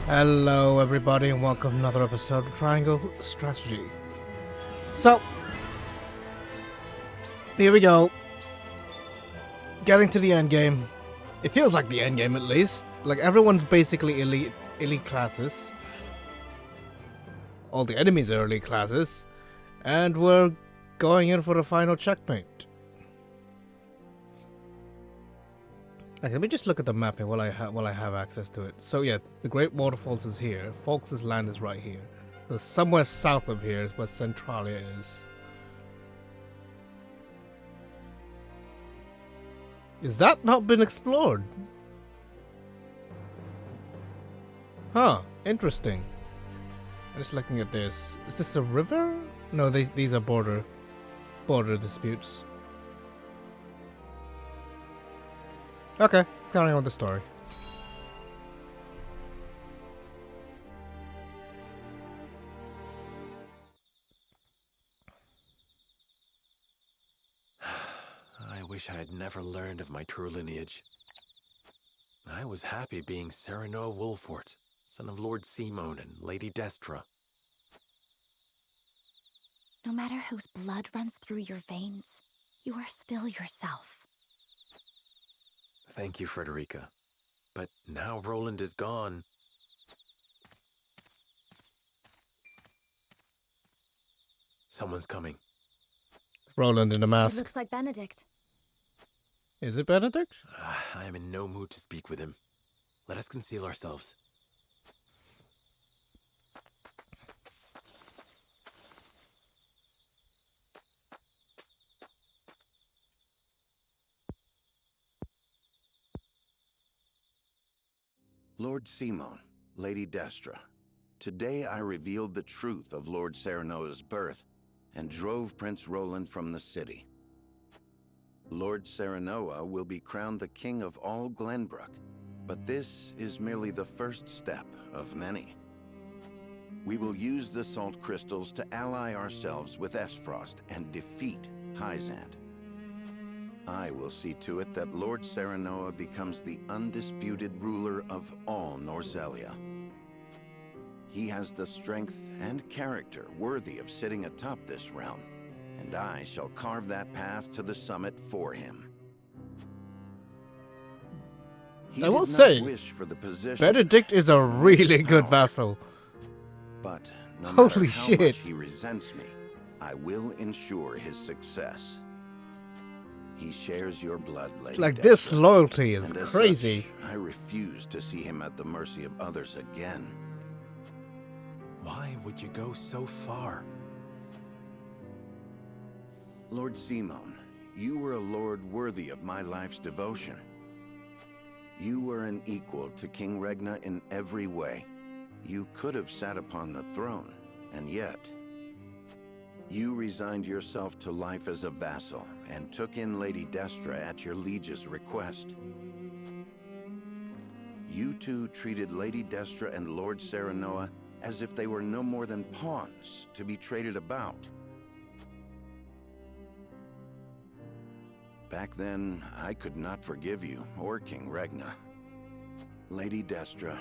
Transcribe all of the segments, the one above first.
Hello everybody and welcome to another episode of Triangle Strategy. So, here we go. Getting to the end game. It feels like the end game at least. Like everyone's basically elite classes. All the enemies are elite classes. And we're going in for the final checkmate. Okay, let me just look at the map here while I have access to it. So yeah, the Great Waterfalls is here. Falks' Land is right here. So somewhere south of here is where Centralia is. Is that not been explored? Huh, interesting. I'm just looking at this. Is this a river? No, these are border disputes. Okay, let's carry on with the story. I wish I had never learned of my true lineage. I was happy being Serenoa Wolfort, son of Lord Simone and Lady Destra. No matter whose blood runs through your veins, you are still yourself. Thank you, Frederica. But now Roland is gone. Someone's coming. Roland in a mask. It looks like Benedict. Is it Benedict? I am in no mood to speak with him. Let us conceal ourselves. Lord Simone, Lady Destra, today I revealed the truth of Lord Serenoa's birth and drove Prince Roland from the city. Lord Serenoa will be crowned the king of all Glenbrook, but this is merely the first step of many. We will use the salt crystals to ally ourselves with Esfrost and defeat Hyzant. I will see to it that Lord Serenoa becomes the undisputed ruler of all Norzelia. He has the strength and character worthy of sitting atop this realm, and I shall carve that path to the summit for him. He I will did not say, wish for the position, Benedict is a really good vassal. but no Holy matter how shit. much he resents me, I will ensure his success. He shares your blood, Lady Like, this Destra, loyalty is and as crazy. such, I refuse to see him at the mercy of others again. Why would you go so far? Lord Simone, you were a lord worthy of my life's devotion. You were an equal to King Regna in every way. You could have sat upon the throne, and yet you resigned yourself to life as a vassal and took in Lady Destra at your liege's request. You two treated Lady Destra and Lord Serenoa as if they were no more than pawns to be traded about. Back then, I could not forgive you or King Regna. Lady Destra,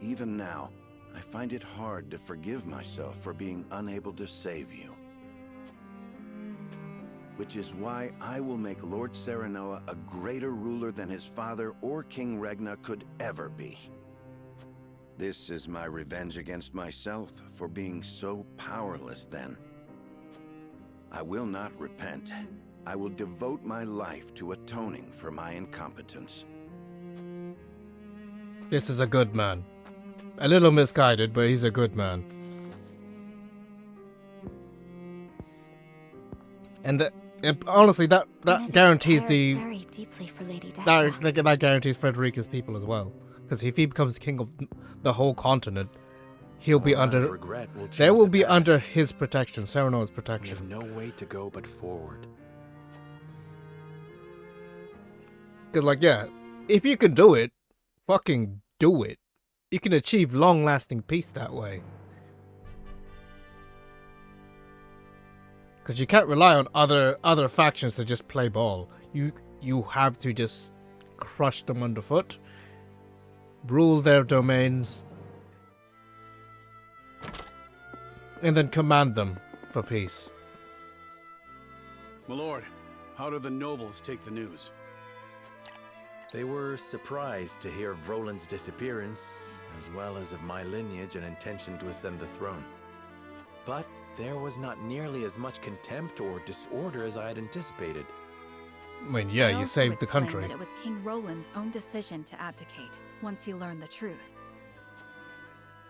even now, I find it hard to forgive myself for being unable to save you. Which is why I will make Lord Serenoa a greater ruler than his father or King Regna could ever be. This is my revenge against myself for being so powerless then. I will not repent. I will devote my life to atoning for my incompetence. This is a good man. A little misguided, but he's a good man. And honestly, that Benedict guarantees cared very deeply for Lady Destra. that guarantees Frederica's people as well. Because if he becomes king of the whole continent, he'll be All out of under. regret will They change will the be past. under his protection, Serenoa's We protection. have no way to go but forward. Because, like, yeah, if you can do it, fucking do it. You can achieve long-lasting peace that way. Because you can't rely on other factions to just play ball. You have to just crush them underfoot, rule their domains, and then command them for peace. My lord, how do the nobles take the news? They were surprised to hear of Roland's disappearance, as well as of my lineage and intention to ascend the throne. But there was not nearly as much contempt or disorder as I had anticipated. I mean, yeah, I you also saved the explained country. that it was King Roland's own decision to abdicate once he learned the truth.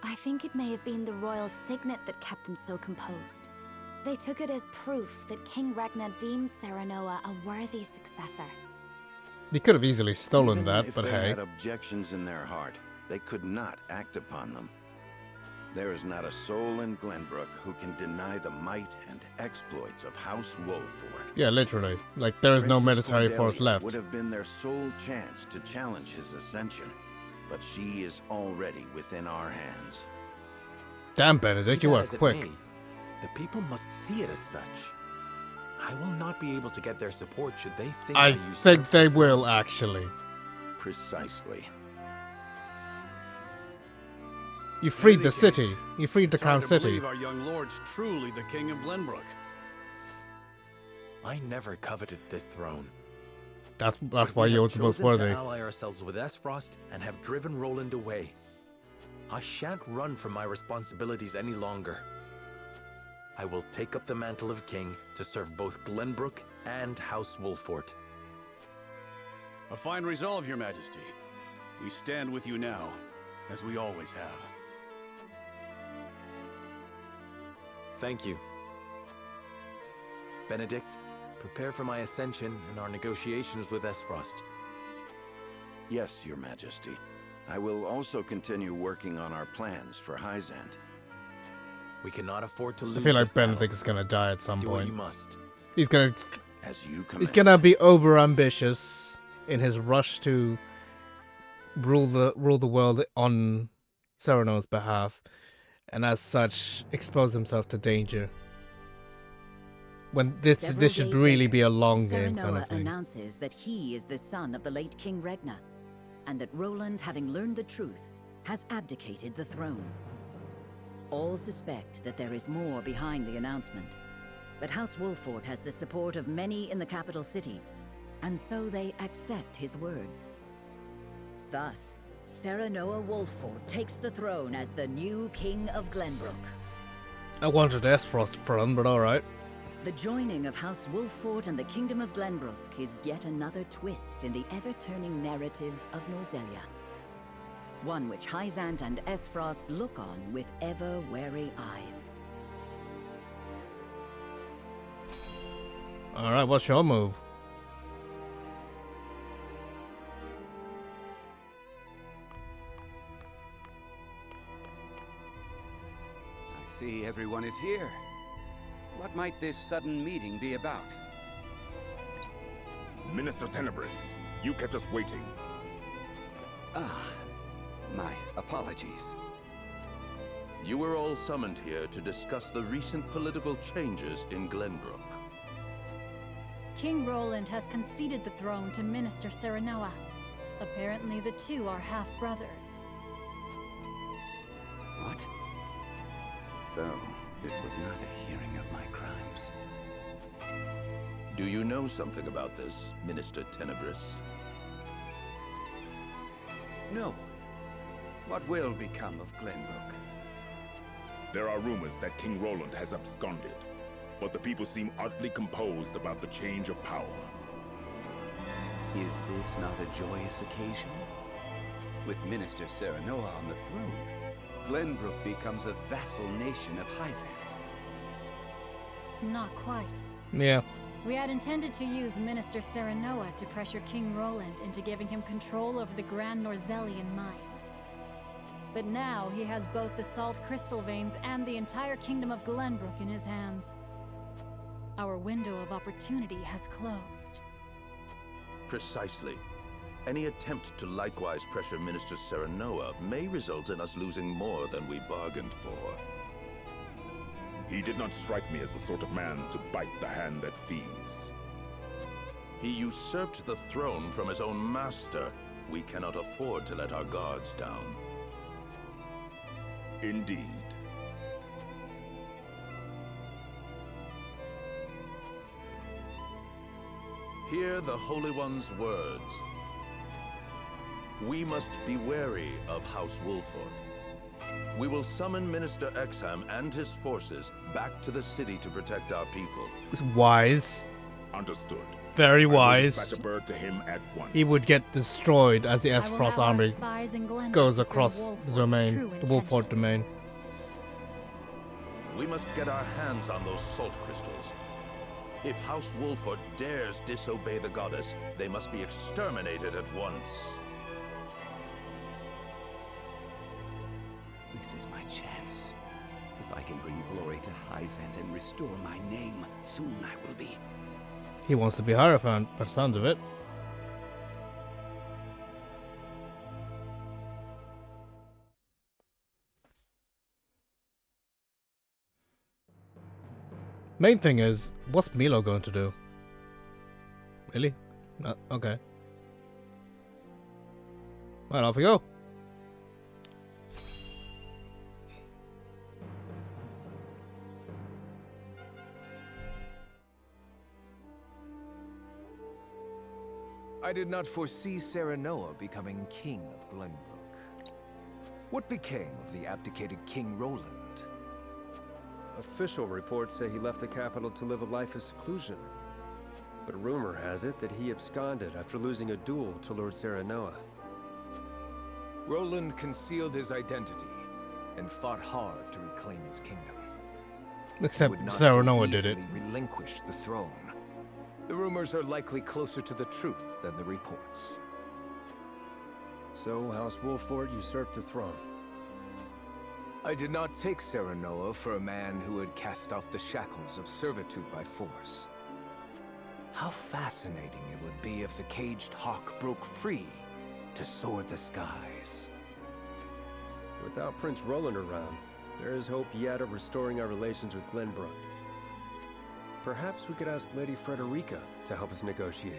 I think it may have been the royal signet that kept them so composed. They took it as proof that King Ragnar deemed Serenoa a worthy successor. You could have easily stolen Even that, if but they hey. had objections in their heart, they could not act upon them. There is not a soul in Glenbrook who can deny the might and exploits of House Wolford. Yeah, literally. Like, there is no Princess military force Cordelia left. would have been their sole chance to challenge his ascension, but she is already within our hands. Damn, Benedict, Be you that are as it quick. may, the people must see it as such. I will not be able to get their support should they think I usurped think they the will, throne. actually. Precisely. You freed any the city. case, You freed the It's hard Crown to City. believe our young lord's truly the king of Glenbrook. I never coveted this throne. That's But why we you're have the most chosen worthy. to ally ourselves with Esfrost and have driven Roland away. I shan't run from my responsibilities any longer. I will take up the mantle of king to serve both Glenbrook and House Wolfort. A fine resolve, your majesty. We stand with you now, as we always have. Thank you. Benedict, prepare for my ascension and our negotiations with Esfrost. Yes, your majesty. I will also continue working on our plans for Hyzant. We cannot afford to I lose feel like this battle. Benedict is gonna die at some Do what you point. must. He's gonna As you command. He's gonna be over ambitious in his rush to rule the world on Sereno's behalf, and as such expose himself to danger. When this Several should days really later, be a long game kind Serenoa of thing. announces that he is the son of the late King Ragnar, and that Roland, having learned the truth, has abdicated the throne. All suspect that there is more behind the announcement, but House Wolfort has the support of many in the capital city, and so they accept his words. Thus, Serenoa Wolfort takes the throne as the new King of Glenbrook. I wanted Esfrost throne, but alright. The joining of House Wolfort and the Kingdom of Glenbrook is yet another twist in the ever-turning narrative of Norzelia. One which Hyzant and Esfrost look on with ever-wary eyes. Alright, what's your move? I see everyone is here. What might this sudden meeting be about? Minister Tenebris, you kept us waiting. Ah, my apologies. You were all summoned here to discuss the recent political changes in Glenbrook. King Roland has conceded the throne to Minister Serenoa. Apparently the two are half-brothers. What? So, this was not a hearing of my crimes. Do you know something about this, Minister Tenebris? No. What will become of Glenbrook? There are rumors that King Roland has absconded, but the people seem oddly composed about the change of power. Is this not a joyous occasion? With Minister Serenoa on the throne, Glenbrook becomes a vassal nation of Hyzant. Not quite. Yeah. We had intended to use Minister Serenoa to pressure King Roland into giving him control over the Grand Norzelian mines. But now he has both the salt crystal veins and the entire kingdom of Glenbrook in his hands. Our window of opportunity has closed. Precisely. Any attempt to likewise pressure Minister Serenoa may result in us losing more than we bargained for. He did not strike me as the sort of man to bite the hand that feeds. He usurped the throne from his own master. We cannot afford to let our guards down. Indeed. Hear the Holy One's words. We must be wary of House Wolford. We will summon Minister Exham and his forces back to the city to protect our people. It's wise. Understood. Very I will wise. dispatch a bird to him at once. He would get destroyed as the I will S-Frost have our army spies in Glenbrook goes discern across the Wolford's domain, true the Wolford intentions. domain. We must get our hands on those salt crystals. If House Wolford dares disobey the goddess, they must be exterminated at once. This is my chance. If I can bring glory to Hyzant and restore my name, soon I will be. He wants to be Hierophant, by the sounds of it. Main thing is, what's Milo going to do? Really? Okay. Right, off we go. I did not foresee Serenoa becoming king of Glenbrook. What became of the abdicated King Roland? Official reports say he left the capital to live a life of seclusion. But rumor has it that he absconded after losing a duel to Lord Serenoa. Roland concealed his identity and fought hard to reclaim his kingdom. Except He would not Serenoa so did it. easily relinquish the throne. The rumors are likely closer to the truth than the reports. So House Wolford usurped the throne. I did not take Serenoa for a man who had cast off the shackles of servitude by force. How fascinating it would be if the caged hawk broke free to soar the skies. Without Prince Roland around, there is hope yet of restoring our relations with Glenbrook. Perhaps we could ask Lady Frederica to help us negotiate.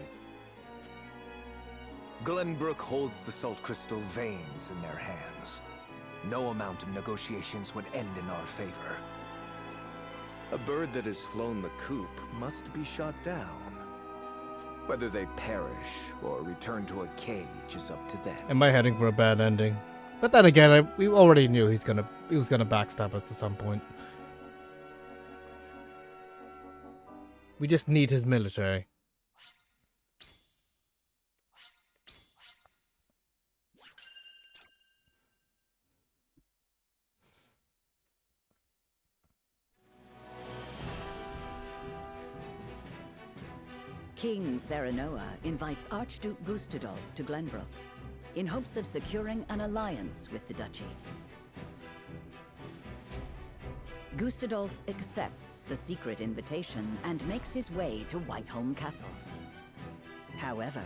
Glenbrook holds the salt crystal veins in their hands. No amount of negotiations would end in our favor. A bird that has flown the coop must be shot down. Whether they perish or return to a cage is up to them. Am I heading for a bad ending? But then again, we already knew he was gonna backstab us at some point. We just need his military. King Serenoa invites Archduke Gustadolf to Glenbrook in hopes of securing an alliance with the duchy. Gustadolf accepts the secret invitation and makes his way to Whiteholm Castle. However,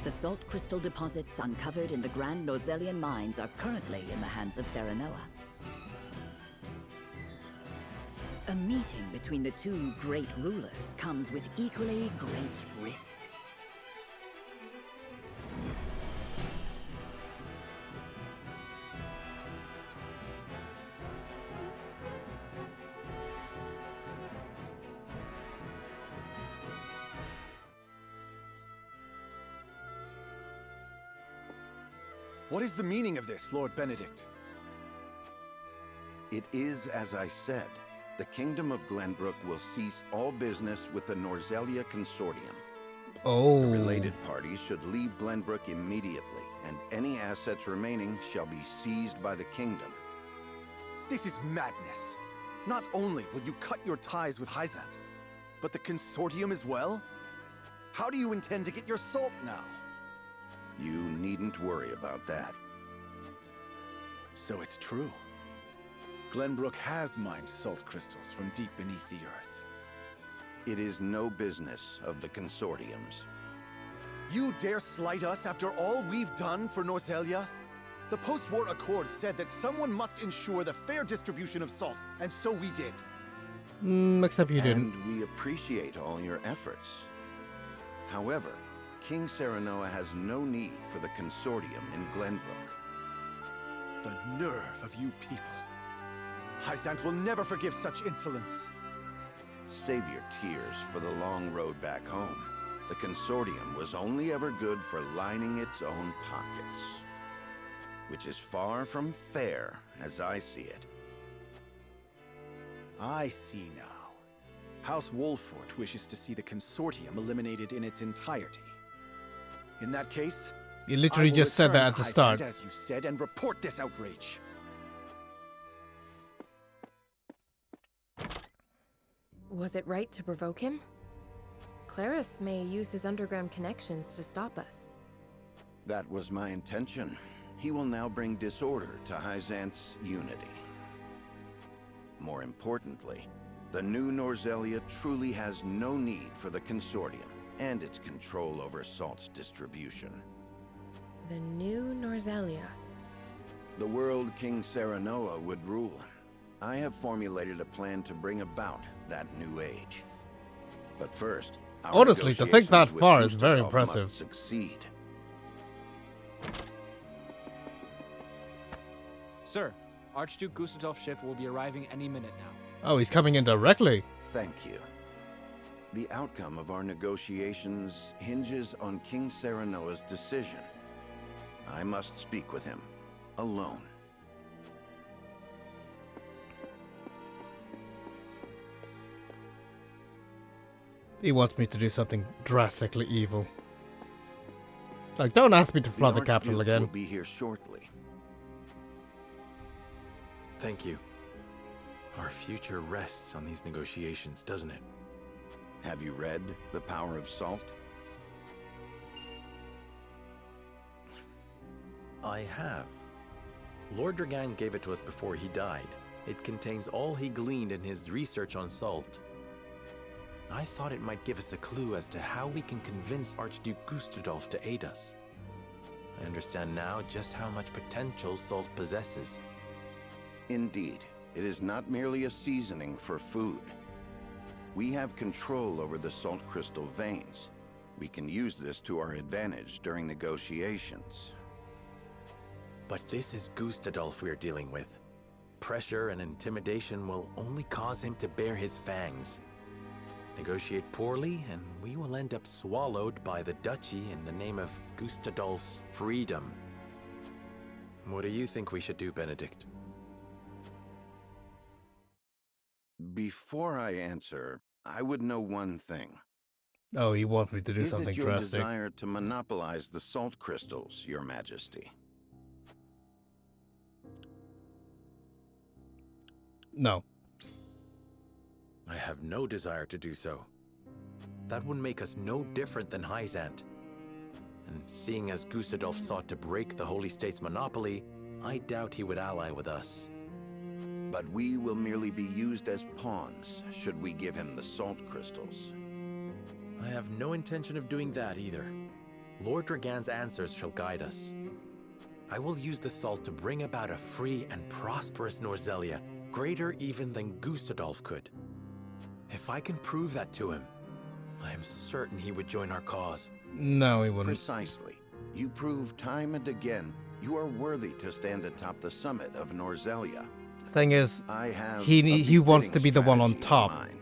the salt crystal deposits uncovered in the Grand Norzelian mines are currently in the hands of Serenoa. A meeting between the two great rulers comes with equally great risk. What is the meaning of this, Lord Benedict? It is as I said. The Kingdom of Glenbrook will cease all business with the Norzelia Consortium. Oh. The related parties should leave Glenbrook immediately, and any assets remaining shall be seized by the Kingdom. This is madness. Not only will you cut your ties with Hyzant, but the Consortium as well? How do you intend to get your salt now? You needn't worry about that. So it's true. Glenbrook has mined salt crystals from deep beneath the earth. It is no business of the Consortium's. You dare slight us after all we've done for Norzelia? The post-war accord said that someone must ensure the fair distribution of salt, and so we did. Except you didn't. And we appreciate all your efforts. However, King Serenoa has no need for the Consortium in Glenbrook. The nerve of you people. Hyzant will never forgive such insolence. Save your tears for the long road back home. The consortium was only ever good for lining its own pockets. Which is far from fair, as I see it. I see now. House Wolfort wishes to see the consortium eliminated in its entirety. In that case, You literally I will just said return that at to the start. Hyzant, as you said, and report this outrage. Was it right to provoke him? Claris may use his underground connections to stop us. That was my intention. He will now bring disorder to Hyzant's unity. More importantly, the new Norzelia truly has no need for the consortium and its control over salt's distribution. The new Norzelia. The world King Serenoa would rule. I have formulated a plan to bring about that new age. But first, our Honestly, to think that negotiations with far is very Gustadolf impressive. must succeed. Sir, Archduke Gustadolf's ship will be arriving any minute now. Oh, he's coming in directly. Thank you. The outcome of our negotiations hinges on King Serenoa's decision. I must speak with him, alone. He wants me to do something drastically evil. Like, don't ask me to flood the capital Archduke again. will be here shortly. Thank you. Our future rests on these negotiations, doesn't it? Have you read The Power of Salt? I have. Lord Dragan gave it to us before he died. It contains all he gleaned in his research on salt. I thought it might give us a clue as to how we can convince Archduke Gustadolf to aid us. I understand now just how much potential salt possesses. Indeed, it is not merely a seasoning for food. We have control over the salt crystal veins. We can use this to our advantage during negotiations. But this is Gustadolf we're dealing with. Pressure and intimidation will only cause him to bare his fangs. Negotiate poorly, and we will end up swallowed by the duchy in the name of Gustadolf's freedom. What do you think we should do, Benedict? Before I answer, I would know one thing. Oh, he wants me to do Is something it your drastic. desire to monopolize the salt crystals, Your Majesty? No. I have no desire to do so. That would make us no different than Hyzant. And seeing as Gustadolf sought to break the Holy State's monopoly, I doubt he would ally with us. But we will merely be used as pawns, should we give him the salt crystals. I have no intention of doing that either. Lord Dragan's answers shall guide us. I will use the salt to bring about a free and prosperous Norzelia, greater even than Gustadolf could. If I can prove that to him, I am certain he would join our cause. No, he wouldn't. Precisely. You prove time and again you are worthy to stand atop the summit of Norzelia. The thing is, I have he wants to be the one on strategy in top. mind.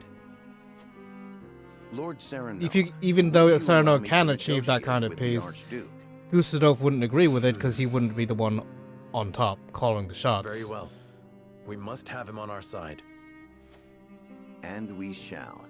Lord Serenoa, If you, even though would you allow Serenoa me can to achieve that kind of negotiate with the peace, Archduke? Gustadolf wouldn't agree with it because he wouldn't be the one on top calling the shots. Very well. We must have him on our side. And we shall.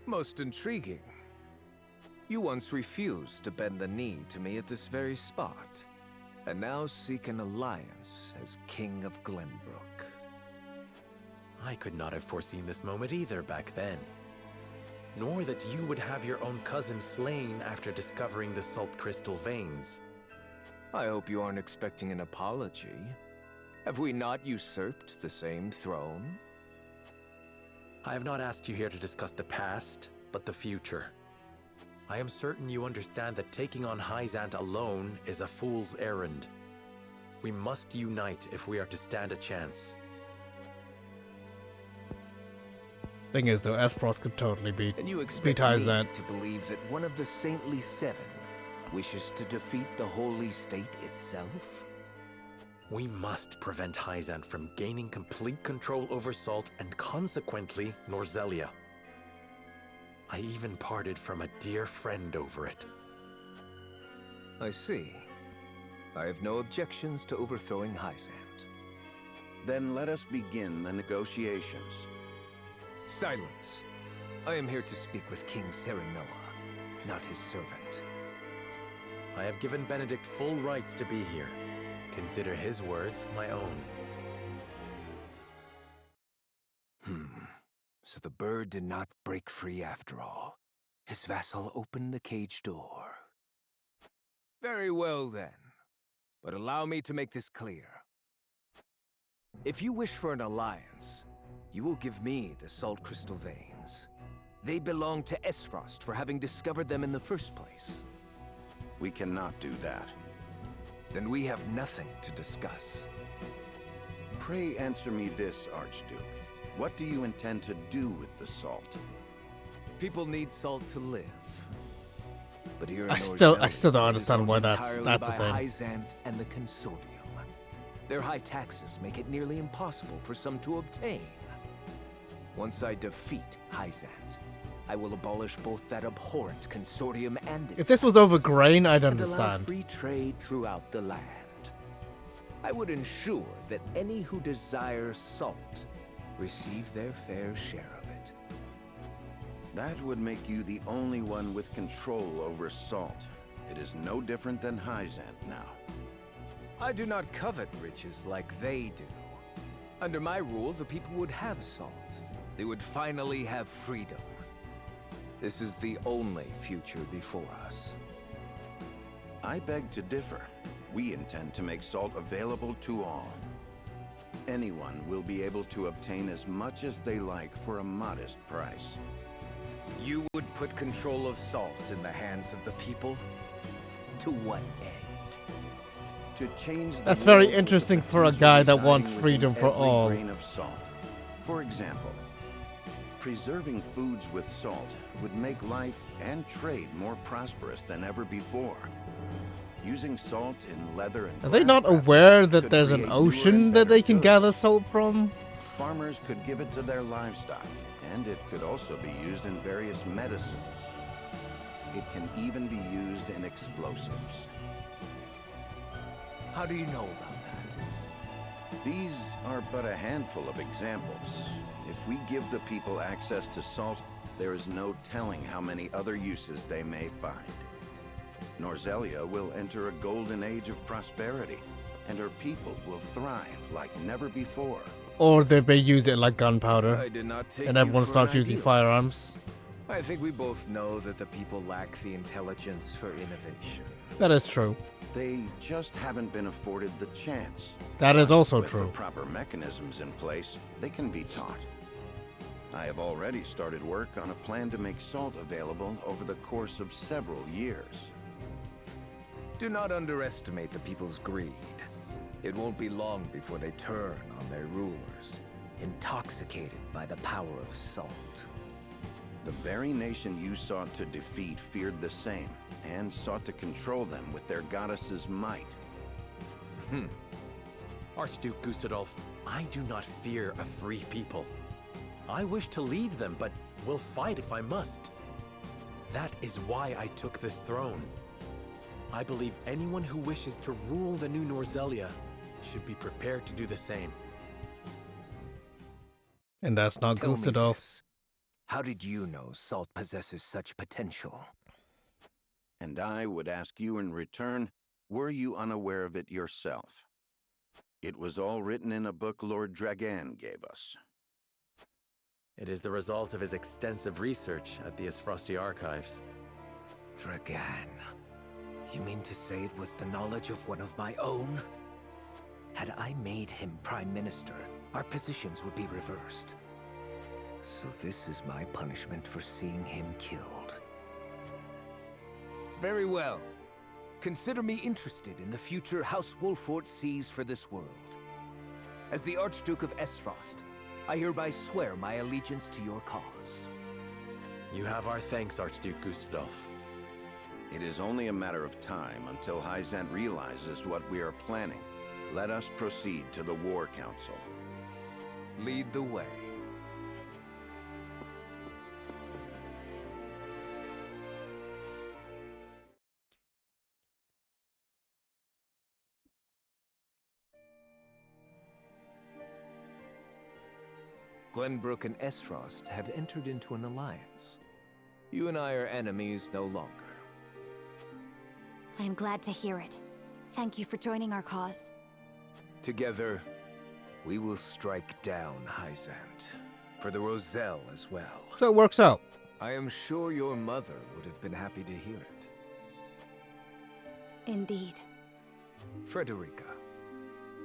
Most intriguing. You once refused to bend the knee to me at this very spot, and now seek an alliance as King of Glenbrook. I could not have foreseen this moment either back then. Nor that you would have your own cousin slain after discovering the salt crystal veins. I hope you aren't expecting an apology. Have we not usurped the same throne? I have not asked you here to discuss the past, but the future. I am certain you understand that taking on Hyzant alone is a fool's errand. We must unite if we are to stand a chance. Thing is, though, Espros could totally beat And you expect me Hyzant. to believe that one of the Saintly Seven wishes to defeat the Holy State itself? We must prevent Hyzant from gaining complete control over Salt and consequently Norzelia. I even parted from a dear friend over it. I see. I have no objections to overthrowing Hyzant. Then let us begin the negotiations. Silence. I am here to speak with King Serenoa, not his servant. I have given Benedict full rights to be here. Consider his words my own. So the bird did not break free after all. His vassal opened the cage door. Very well then. But allow me to make this clear. If you wish for an alliance, you will give me the Salt Crystal Veins. They belong to Esfrost for having discovered them in the first place. We cannot do that. Then we have nothing to discuss. Pray answer me this, Archduke. What do you intend to do with the salt? People need salt to live. But here in I still Norzelia, don't it is understand why owned that's entirely a by thing. Hyzant and the Consortium. Their high taxes make it nearly impossible for some to obtain. Once I defeat Hyzant, I will abolish both that abhorrent Consortium and its If this was over taxes, grain, I'd and allow understand. free trade throughout the land. I would ensure that any who desire salt receive their fair share of it. That would make you the only one with control over salt. It is no different than Hyzant now. I do not covet riches like they do. Under my rule, the people would have salt. They would finally have freedom. This is the only future before us. I beg to differ. We intend to make salt available to all. Anyone will be able to obtain as much as they like for a modest price. You would put control of salt in the hands of the people? To what end? To change the That's very world with the interesting for a potential guy that residing wants within freedom for every all. grain of salt. For example, preserving foods with salt would make life and trade more prosperous than ever before. Using salt in leather and Are they glass not crafting aware that could there's an create newer ocean and that they better can goods. gather salt from? Farmers could give it to their livestock, and it could also be used in various medicines. It can even be used in explosives. How do you know about that? These are but a handful of examples. If we give the people access to salt, there is no telling how many other uses they may find. Norzelia will enter a golden age of prosperity, and her people will thrive like never before. Or they may use it like gunpowder, I did not take and you everyone for starts an using idealist. firearms. I think we both know that the people lack the intelligence for innovation. That is true. They just haven't been afforded the chance. That is But also with true. the proper mechanisms in place, they can be taught. I have already started work on a plan to make salt available over the course of several years. Do not underestimate the people's greed. It won't be long before they turn on their rulers, intoxicated by the power of salt. The very nation you sought to defeat feared the same, and sought to control them with their goddess's might. Archduke Gustadolf, I do not fear a free people. I wish to lead them, but will fight if I must. That is why I took this throne. I believe anyone who wishes to rule the new Norzelia should be prepared to do the same. And that's not Tell me Gustadolf. this. How did you know salt possesses such potential? And I would ask you in return, were you unaware of it yourself? It was all written in a book Lord Dragan gave us. It is the result of his extensive research at the Esfrosti archives. Dragan. You mean to say it was the knowledge of one of my own? Had I made him Prime Minister, our positions would be reversed. So this is my punishment for seeing him killed. Very well. Consider me interested in the future House Wolfort sees for this world. As the Archduke of Esfrost, I hereby swear my allegiance to your cause. You have our thanks, Archduke Gustadolf. It is only a matter of time until Hyzant realizes what we are planning. Let us proceed to the War Council. Lead the way. Glenbrook and Esfrost have entered into an alliance. You and I are enemies no longer. I am glad to hear it. Thank you for joining our cause. Together, we will strike down Hyzant. For the Roselle as well. So it works out. I am sure your mother would have been happy to hear it. Indeed. Frederica,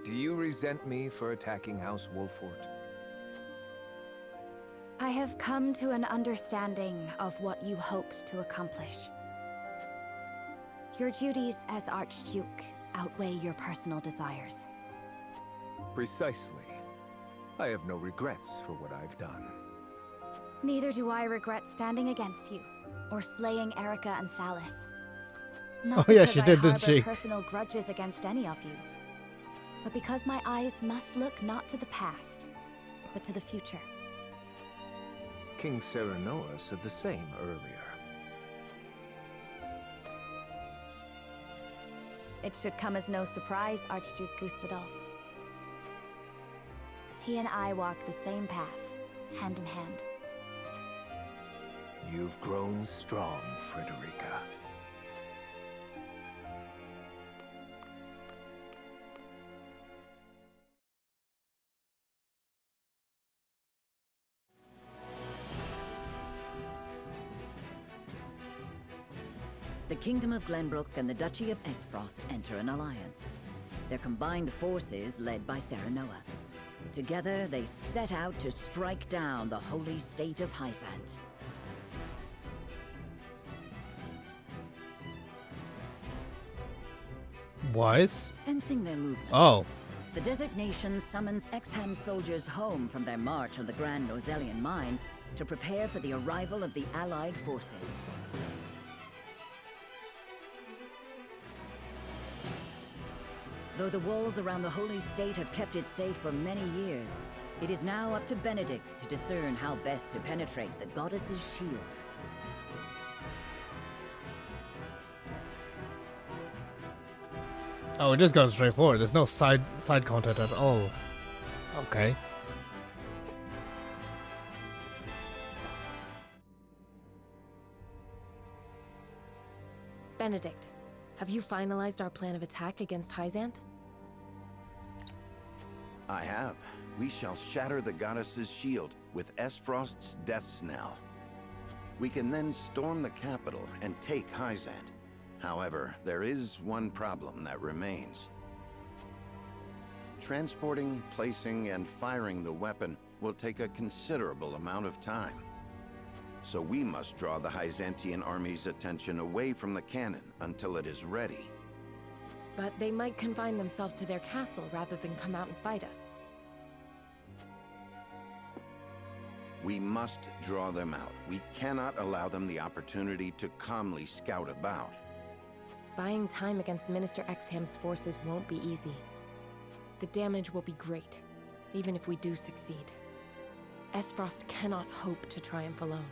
do you resent me for attacking House Wolfort? I have come to an understanding of what you hoped to accomplish. Your duties as Archduke outweigh your personal desires. Precisely. I have no regrets for what I've done. Neither do I regret standing against you, or slaying Erica and Thalis. Not Oh yeah, because she I did, didn't harbor she? personal grudges against any of you, but because my eyes must look not to the past, but to the future. King Serenoa said the same earlier. It should come as no surprise, Archduke Gustadolf. He and I walk the same path, hand in hand. You've grown strong, Frederica. The Kingdom of Glenbrook and the Duchy of Esfrost enter an alliance. Their combined forces led by Serenoa. Together, they set out to strike down the holy state of Hyzant. Wise? Sensing their movements, Oh. the Desert Nation summons Exham soldiers home from their march on the Grand Norzellian mines to prepare for the arrival of the Allied forces. Though the walls around the holy state have kept it safe for many years, it is now up to Benedict to discern how best to penetrate the goddess's shield. Oh, it just goes straight forward. There's no side content at all. Okay. Benedict, have you finalized our plan of attack against Hyzant? I have. We shall shatter the goddess's shield with Esfrost's death knell. We can then storm the capital and take Hyzant. However, there is one problem that remains. Transporting, placing, and firing the weapon will take a considerable amount of time. So we must draw the Hyzantian army's attention away from the cannon until it is ready. But they might confine themselves to their castle rather than come out and fight us. We must draw them out. We cannot allow them the opportunity to calmly scout about. Buying time against Minister Exham's forces won't be easy. The damage will be great, even if we do succeed. Esfrost cannot hope to triumph alone.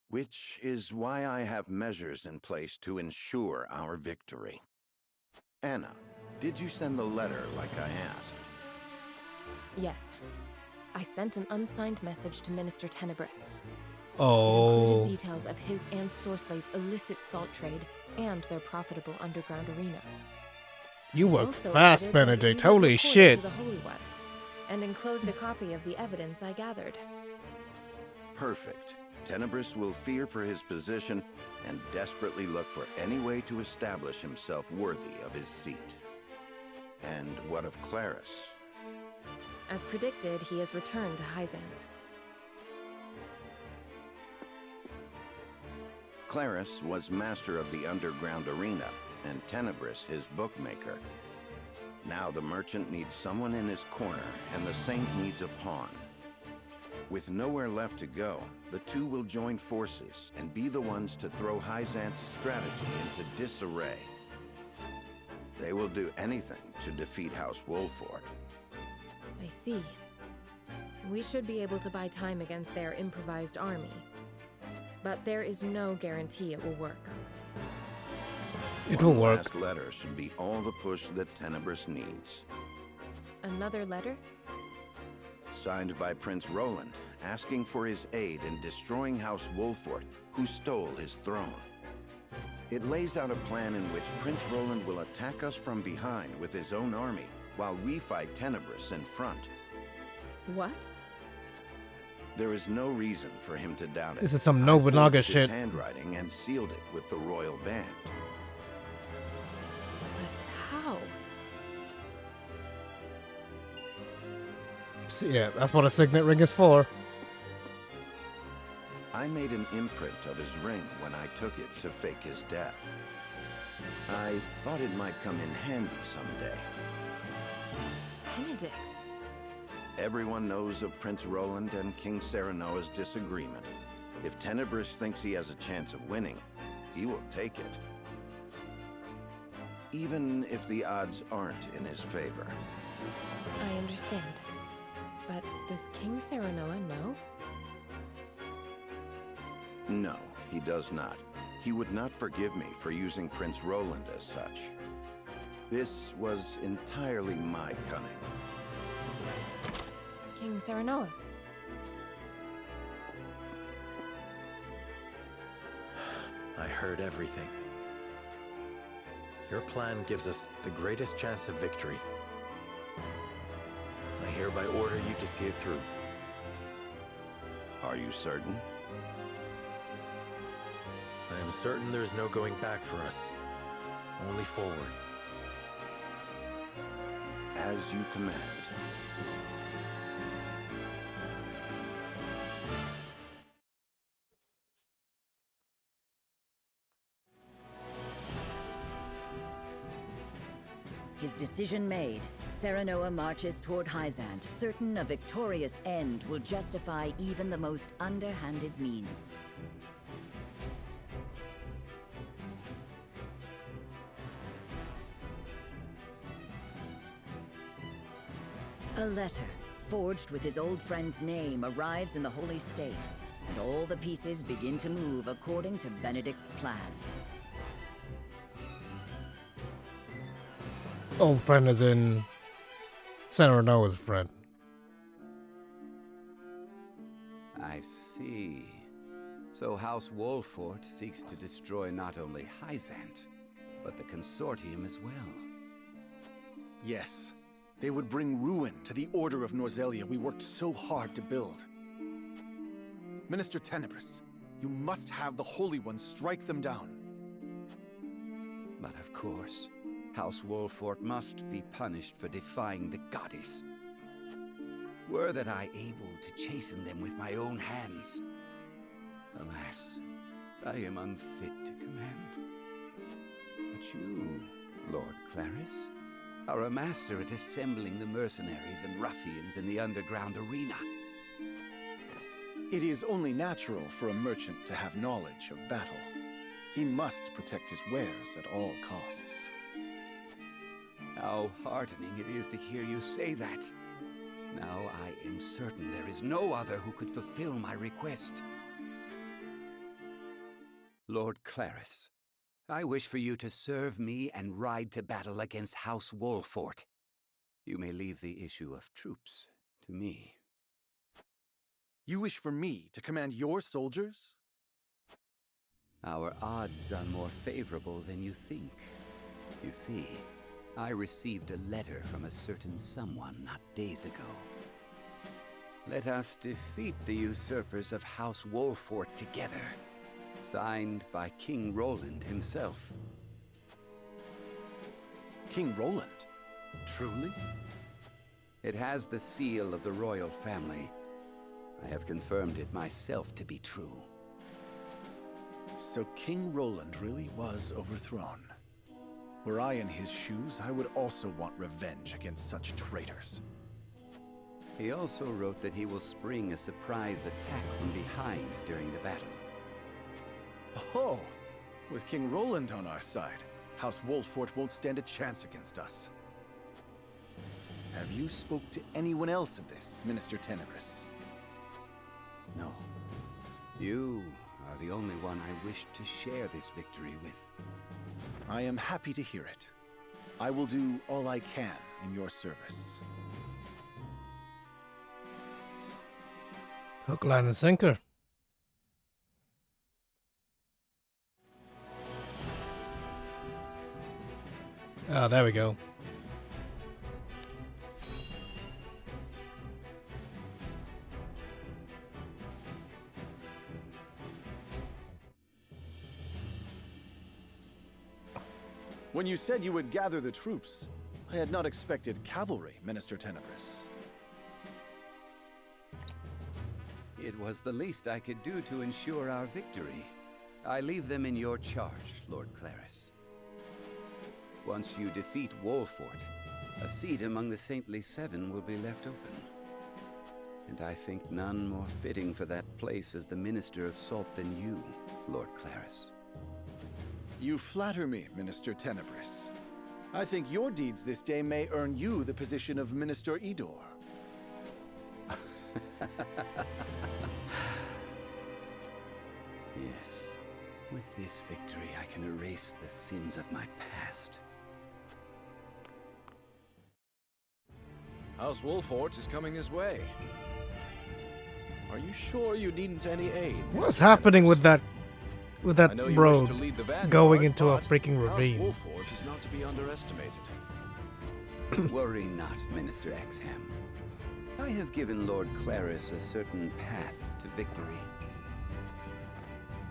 Which is why I have measures in place to ensure our victory. Anna, did you send the letter like I asked? Yes. I sent an unsigned message to Minister Tenebris. Oh. It included details of his and Sorslay's illicit salt trade and their profitable underground arena. You work Also fast, added that Benedict. he would Holy report shit. to the Holy One, and enclosed a copy of the evidence I gathered. Perfect. Tenebris will fear for his position and desperately look for any way to establish himself worthy of his seat. And what of Claris? As predicted, he has returned to Hyzant. Clarus was master of the underground arena, and Tenebris his bookmaker. Now the merchant needs someone in his corner, and the saint needs a pawn. With nowhere left to go, the two will join forces and be the ones to throw Hyzant's strategy into disarray. They will do anything to defeat House Wolford. I see. We should be able to buy time against their improvised army. But there is no guarantee it will work. It will One work. last letter should be all the push that Tenebris needs. Another letter? Signed by Prince Roland, asking for his aid in destroying House Wolford, who stole his throne. It lays out a plan in which Prince Roland will attack us from behind with his own army, while we fight Tenebris in front. What? There is no reason for him to doubt it. This is some I Nobunaga forged his shit. handwriting and sealed it with the royal band. How? Yeah, that's what a signet ring is for. I made an imprint of his ring when I took it to fake his death. I thought it might come in handy someday. Benedict. Everyone knows of Prince Roland and King Serenoa's disagreement. If Tenebris thinks he has a chance of winning, he will take it. Even if the odds aren't in his favor. I understand. But does King Serenoa know? No, he does not. He would not forgive me for using Prince Roland as such. This was entirely my cunning. King Serenoa. I heard everything. Your plan gives us the greatest chance of victory. I hereby order you to see it through. Are you certain? I am certain there is no going back for us. Only forward. As you command. His decision made, Serenoa marches toward Hyzant, certain a victorious end will justify even the most underhanded means. A letter, forged with his old friend's name, arrives in the Holy State, and all the pieces begin to move according to Benedict's plan. Old friend is in Serenoa's friend. I see. So House Wolford seeks to destroy not only Hyzant, but the Consortium as well. Yes. They would bring ruin to the Order of Norzelia we worked so hard to build. Minister Tenebris, you must have the Holy One strike them down. But of course, House Wolford must be punished for defying the goddess. Were that I able to chasten them with my own hands. Alas, I am unfit to command. But you, Lord Clarus, are a master at assembling the mercenaries and ruffians in the underground arena. It is only natural for a merchant to have knowledge of battle. He must protect his wares at all costs. How heartening it is to hear you say that. Now I am certain there is no other who could fulfill my request. Lord Clarus, I wish for you to serve me and ride to battle against House Wolford. You may leave the issue of troops to me. You wish for me to command your soldiers? Our odds are more favorable than you think. You see, I received a letter from a certain someone not days ago. Let us defeat the usurpers of House Wolford together. Signed by King Roland himself. King Roland? Truly? It has the seal of the royal family. I have confirmed it myself to be true. So King Roland really was overthrown. Were I in his shoes, I would also want revenge against such traitors. He also wrote that he will spring a surprise attack from behind during the battle. Oh, with King Roland on our side, House Wolfort won't stand a chance against us. Have you spoke to anyone else of this, Minister Tenebris? No. You are the only one I wish to share this victory with. I am happy to hear it. I will do all I can in your service. Hook, line, and sinker. Ah, there we go. When you said you would gather the troops, I had not expected cavalry, Minister Tenebris. It was the least I could do to ensure our victory. I leave them in your charge, Lord Claris. Once you defeat Wolfort, a seat among the Saintly Seven will be left open. And I think none more fitting for that place as the Minister of Salt than you, Lord Claris. You flatter me, Minister Tenebris. I think your deeds this day may earn you the position of Minister Idor. Yes. With this victory, I can erase the sins of my past. House Wolfort is coming this way. Are you sure you needn't any aid? What's happening with that I know you wish road to lead the vanguard, going into a but freaking House ravine? Wolfort is not to be underestimated. Worry not, Minister Exham. I have given Lord Claris a certain path to victory.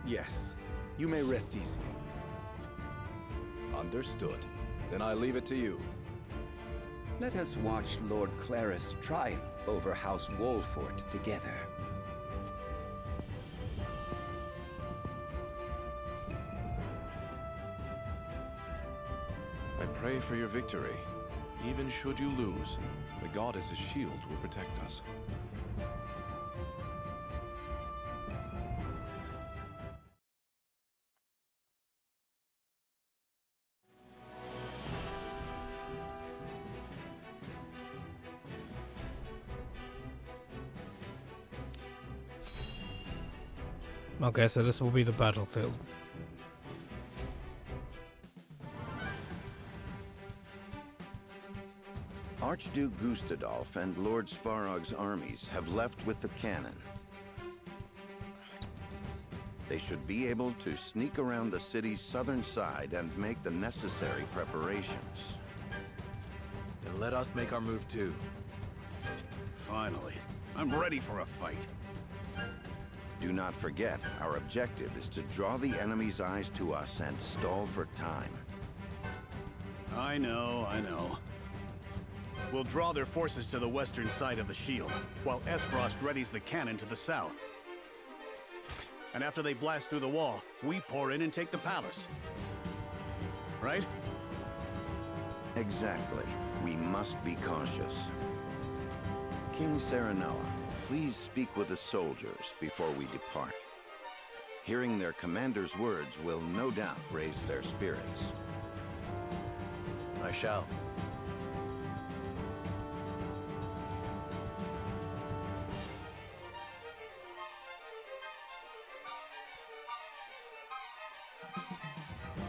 Yes, you may rest easy. Understood. Then I leave it to you. Let us watch Lord Claris triumph over House Wolfort together. I pray for your victory. Even should you lose, the goddess's shield will protect us. Okay, so this will be the battlefield. Archduke Gustadolf and Lord Svarog's armies have left with the cannon. They should be able to sneak around the city's southern side and make the necessary preparations. Then let us make our move too. Finally, I'm ready for a fight. Do not forget, our objective is to draw the enemy's eyes to us and stall for time. I know. We'll draw their forces to the western side of the shield, while Esfrost readies the cannon to the south. And after they blast through the wall, we pour in and take the palace. Right? Exactly. We must be cautious. King Serenoa, please speak with the soldiers before we depart. Hearing their commander's words will no doubt raise their spirits. I shall.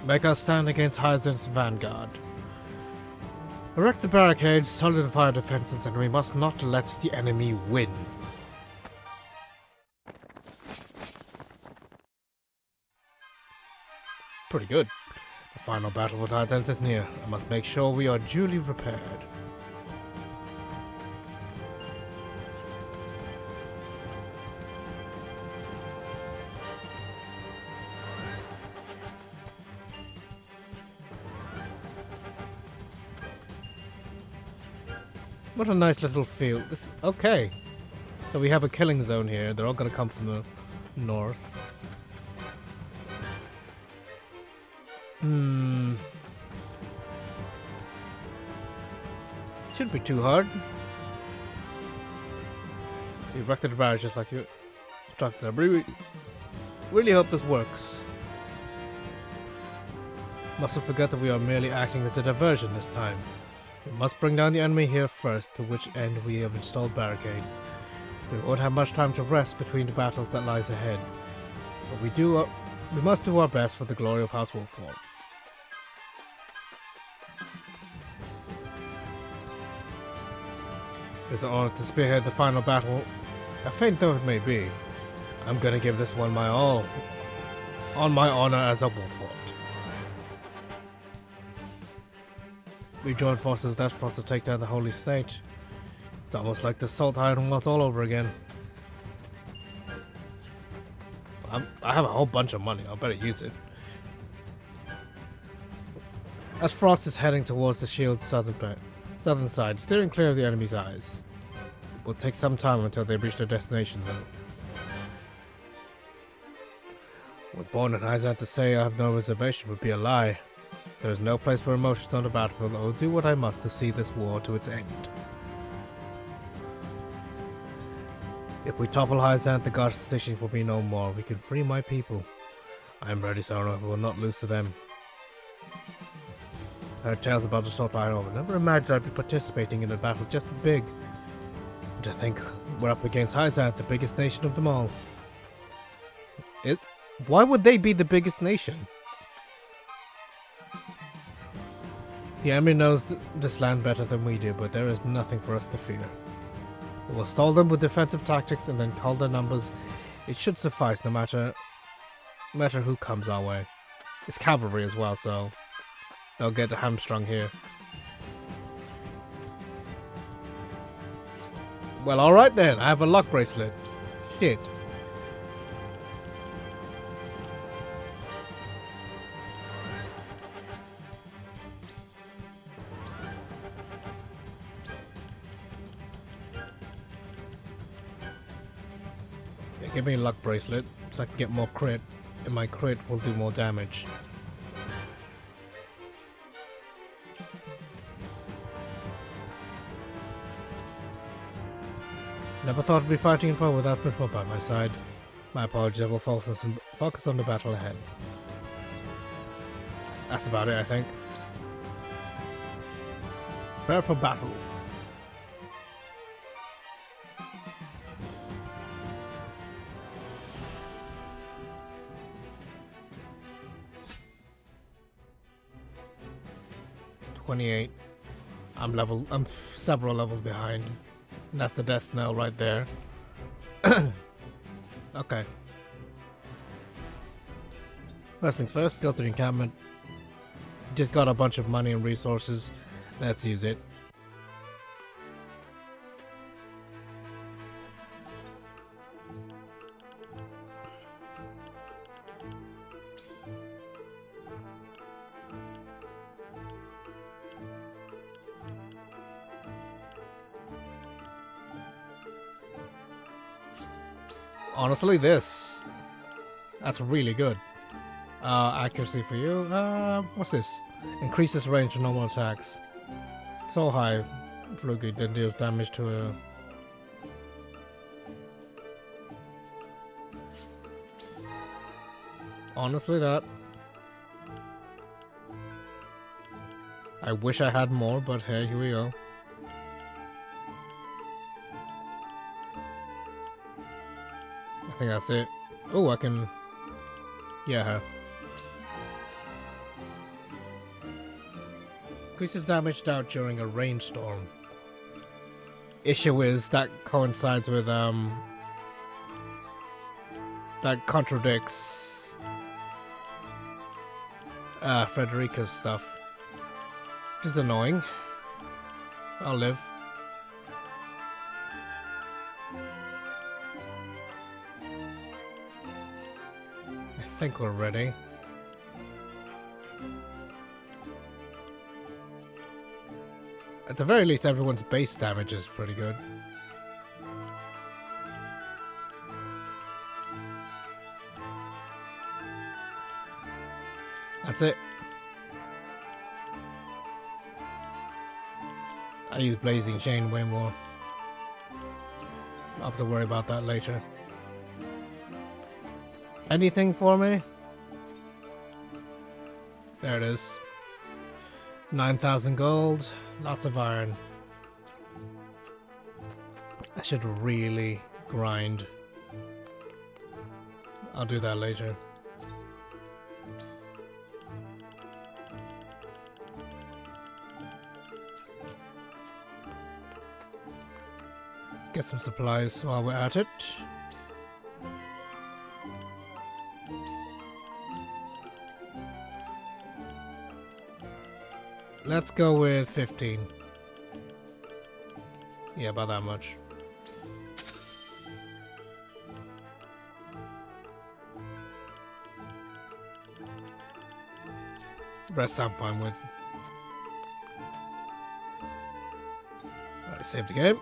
Make us stand against Hyzant's vanguard. Erect the barricades, solidify our defenses, and we must not let the enemy win. Pretty good. The final battle with Hyzant is near. I must make sure we are duly prepared. What a nice little field. Okay. So we have a killing zone here. They're all going to come from the north. Shouldn't be too hard. You erected the barriers just like you instructed. I really hope this works. Mustn't forget that we are merely acting as a diversion this time. We must bring down the enemy here first, to which end we have installed barricades. We won't have much time to rest between the battles that lies ahead. But we must do our best for the glory of House Wolffort. It is an honor to spearhead the final battle, a faint though it may be. I'm gonna give this one my all, on my honor as a Wolffort. We joined forces with Esfrost to take down the Holy State. It's almost like the Salt Iron was all over again. I have a whole bunch of money, I better use it. As Frost is heading towards the shield's southern side, steering clear of the enemy's eyes. It will take some time until they reach their destination though. With Born and Hyzant to say I have no reservation would be a lie. There is no place for emotions on the battlefield. I will do what I must to see this war to its end. If we topple Hyzant, the Guard station will be no more. We can free my people. I am ready, Sarah. We will not lose to them. I heard tales about the Salt Iron. I never imagined I'd be participating in a battle just as big. But to think we're up against Hyzant, the biggest nation of them all. Why would they be the biggest nation? The enemy knows this land better than we do, but there is nothing for us to fear. We will stall them with defensive tactics and then cull their numbers. It should suffice no matter who comes our way. It's cavalry as well, so they'll get hamstrung here. Well, alright then. I have a luck bracelet. Shit. Give me a luck bracelet so I can get more crit, and my crit will do more damage. Never thought I'd be fighting in war without Prince by my side. My apologies, I will focus on the battle ahead. That's about it, I think. Prepare for battle. I'm several levels behind. And that's the death knell right there. Okay. First things first, go to the encampment. Just got a bunch of money and resources. Let's use it. Honestly, that's really good. Accuracy for you. What's this? Increases range of normal attacks. So high, fluky, then deals damage to a. Honestly, that. I wish I had more, but hey, here we go. I think that's it. Oh, I can... Yeah. Increases damage dealt during a rainstorm. Issue is that coincides with, that contradicts... Frederica's stuff. Which is annoying. I'll live. I think we're ready. At the very least, everyone's base damage is pretty good. That's it. I use Blazing Chain way more. I'll have to worry about that later. Anything for me? There it is. 9,000 gold, lots of iron. I should really grind. I'll do that later. Get some supplies while we're at it. Let's go with 15. Yeah, about that much. The rest I'm fine with. Alright, save the game.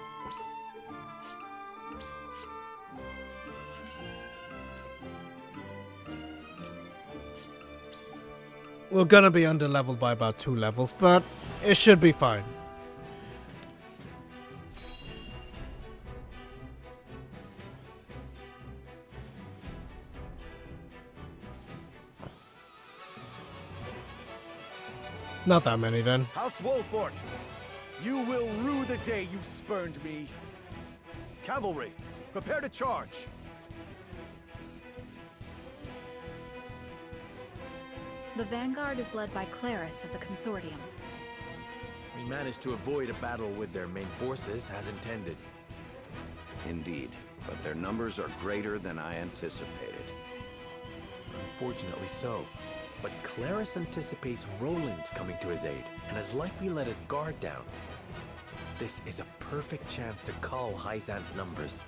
We're gonna be under leveled by about 2 levels, but it should be fine. Not that many then. House Wolfort, you will rue the day you spurned me. Cavalry, prepare to charge. The vanguard is led by Claris of the Consortium. We managed to avoid a battle with their main forces as intended. Indeed, but their numbers are greater than I anticipated. Unfortunately so. But Claris anticipates Roland coming to his aid, and has likely let his guard down. This is a perfect chance to cull Hyzan's numbers.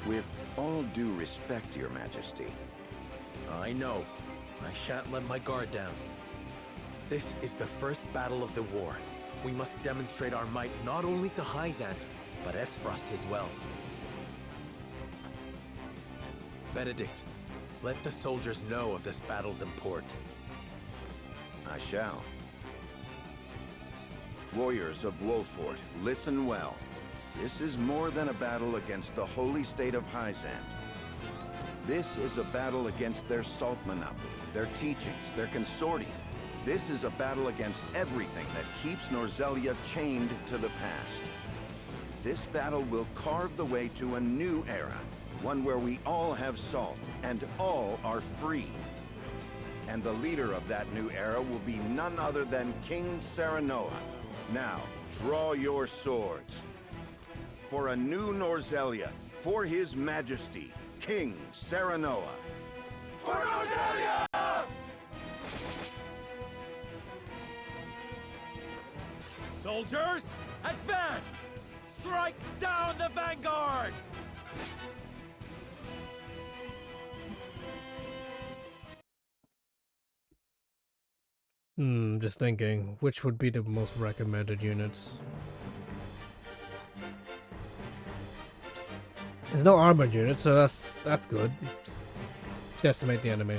With all due respect, Your Majesty. I know. I shan't let my guard down. This is the first battle of the war. We must demonstrate our might not only to Hyzant, but Esfrost as well. Benedict, let the soldiers know of this battle's import. I shall. Warriors of Wolfort, listen well. This is more than a battle against the holy state of Hyzant. This is a battle against their salt monopoly, their teachings, their consortium. This is a battle against everything that keeps Norzelia chained to the past. This battle will carve the way to a new era, one where we all have salt and all are free. And the leader of that new era will be none other than King Serenoa. Now, draw your swords. For a new Norzelia, for his majesty, King Serenoa. For Norzelia! Soldiers, advance! Strike down the vanguard! Just thinking, which would be the most recommended units? There's no armored units, so that's good. Decimate the enemy.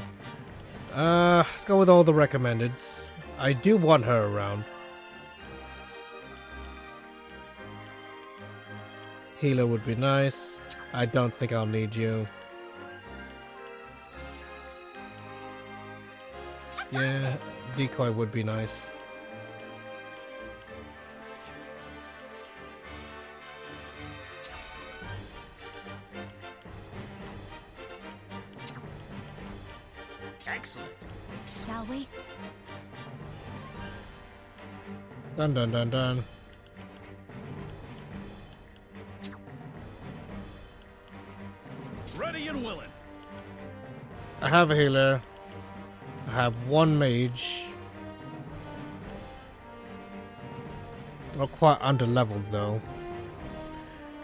Let's go with all the recommendeds. I do want her around. Healer would be nice. I don't think I'll need you. Yeah, decoy would be nice. Excellent. Shall we? Dun dun dun dun. Ready and willing. I have a healer. I have one mage. They're quite under leveled though.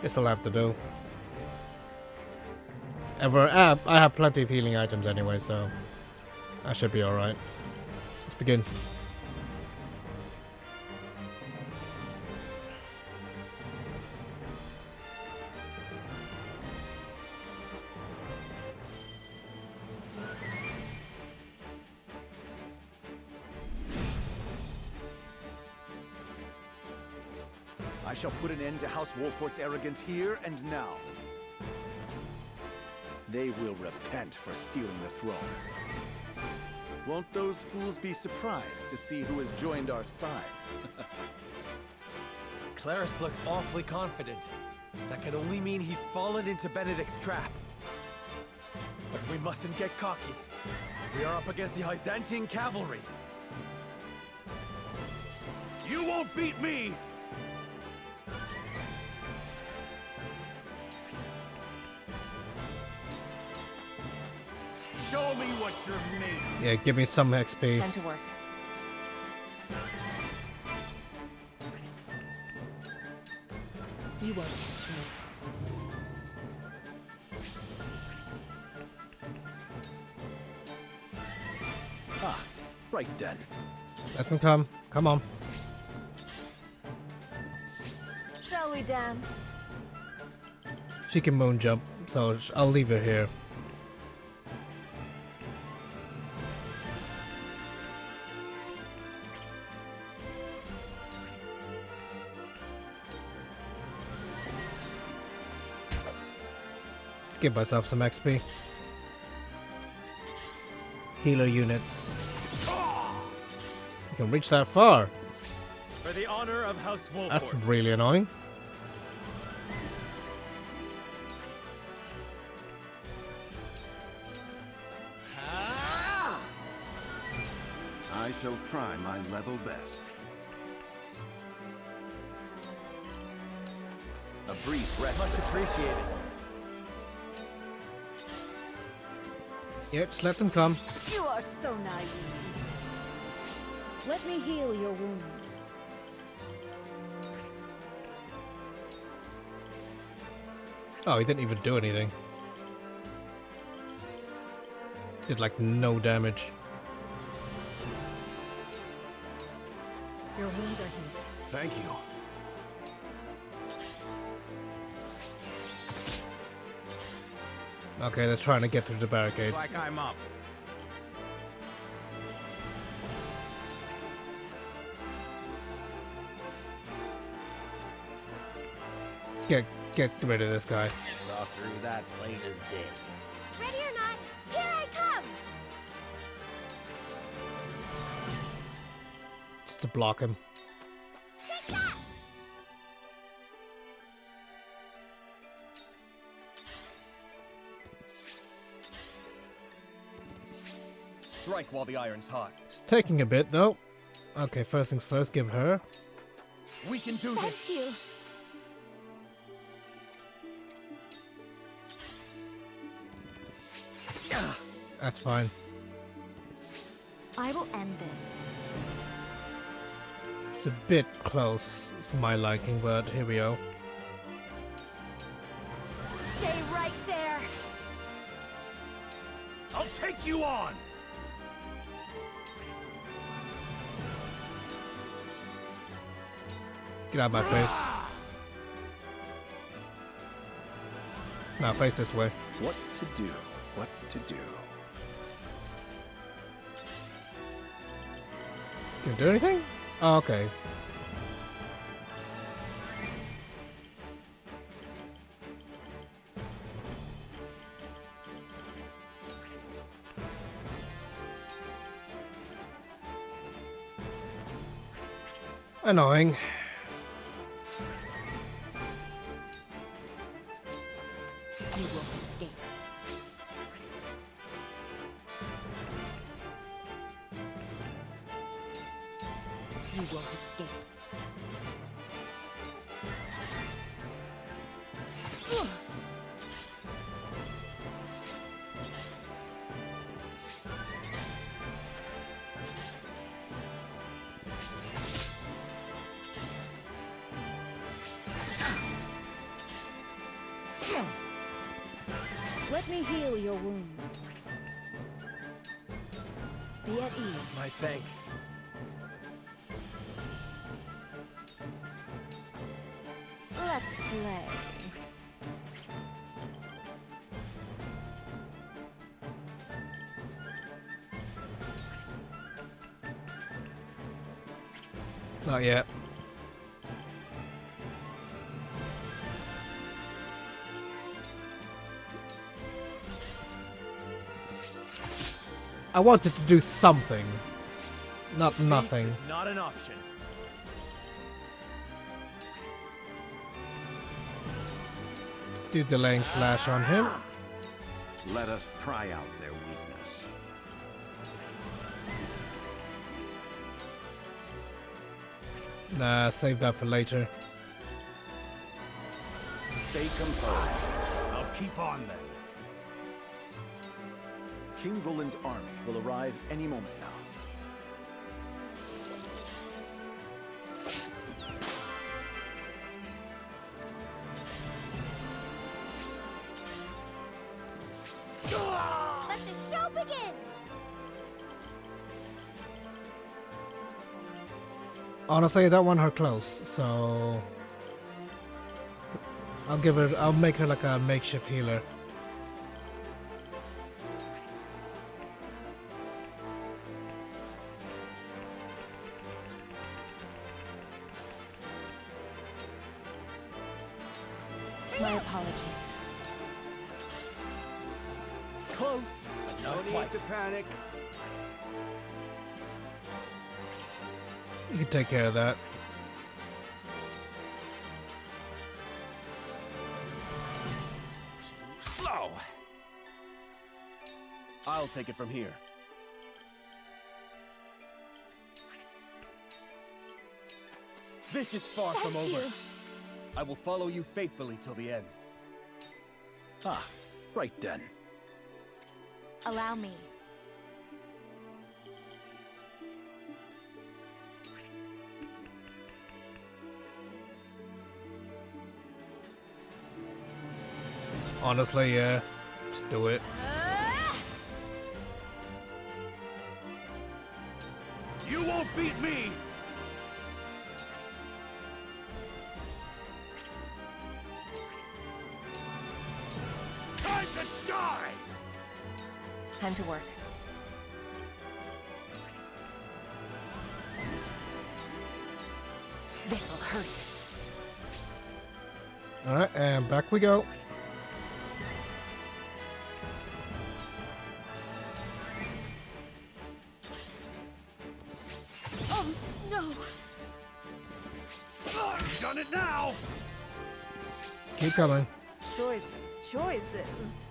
Guess I'll have to do. I have plenty of healing items anyway, so I should be alright. Let's begin. shall put an end to House Wolfort's arrogance here and now. They will repent for stealing the throne. Won't those fools be surprised to see who has joined our side? Claris looks awfully confident. That can only mean he's fallen into Benedict's trap. But we mustn't get cocky. We are up against the Byzantine cavalry. You won't beat me! Show me what you're made of. Yeah, give me some XP. Time to work. You won't catch me. Ah, right then. Let them come. Come on. Shall we dance? She can moon jump, so I'll leave her here. Give myself some XP. Healer units. You can reach that far. For the honor of House Wolfort. That's really annoying. I shall try my level best. A brief rest. Much appreciated. Yeah, just let them come. You are so naive. Let me heal your wounds. Oh, he didn't even do anything. Did like no damage. Your wounds are healed. Thank you. Okay, they're trying to get through the barricade. Like I'm up. Get rid of this guy. Saw through that plain as day. Ready or not, here I come! Just to block him. Take that! Strike while the iron's hot. It's taking a bit though. Okay, first things first, give her. We can do this. Thank you. That's fine. I will end this. It's a bit close for my liking, but here we go. Stay right there. I'll take you on! Get out of my face. Now face this way. What to do? What to do? Can you do anything? Oh, okay. Annoying. You won't escape. You won't escape. Let me heal your wounds. Be at ease. My thanks. Let's play. Not yet. I wanted to do something, not nothing. Is not an option. Do delaying slash on him. Let us pry out their weakness. Nah, save that for later. Stay composed. I'll keep on then. King Roland's army will arrive any moment now. Let the show begin! Honestly, I don't want her close, so I'll make her like a makeshift healer. My apologies. Close, but No not need quite. to panic. You can take care of that. Slow. I'll take it from here. This is far from over. I will follow you faithfully till the end. Ah, right then. Allow me. Honestly, yeah. Just do it. You won't beat me! Time to die! Time to work. This'll hurt. Alright, and back we go. Oh, no! You've done it now! Keep coming. Choices.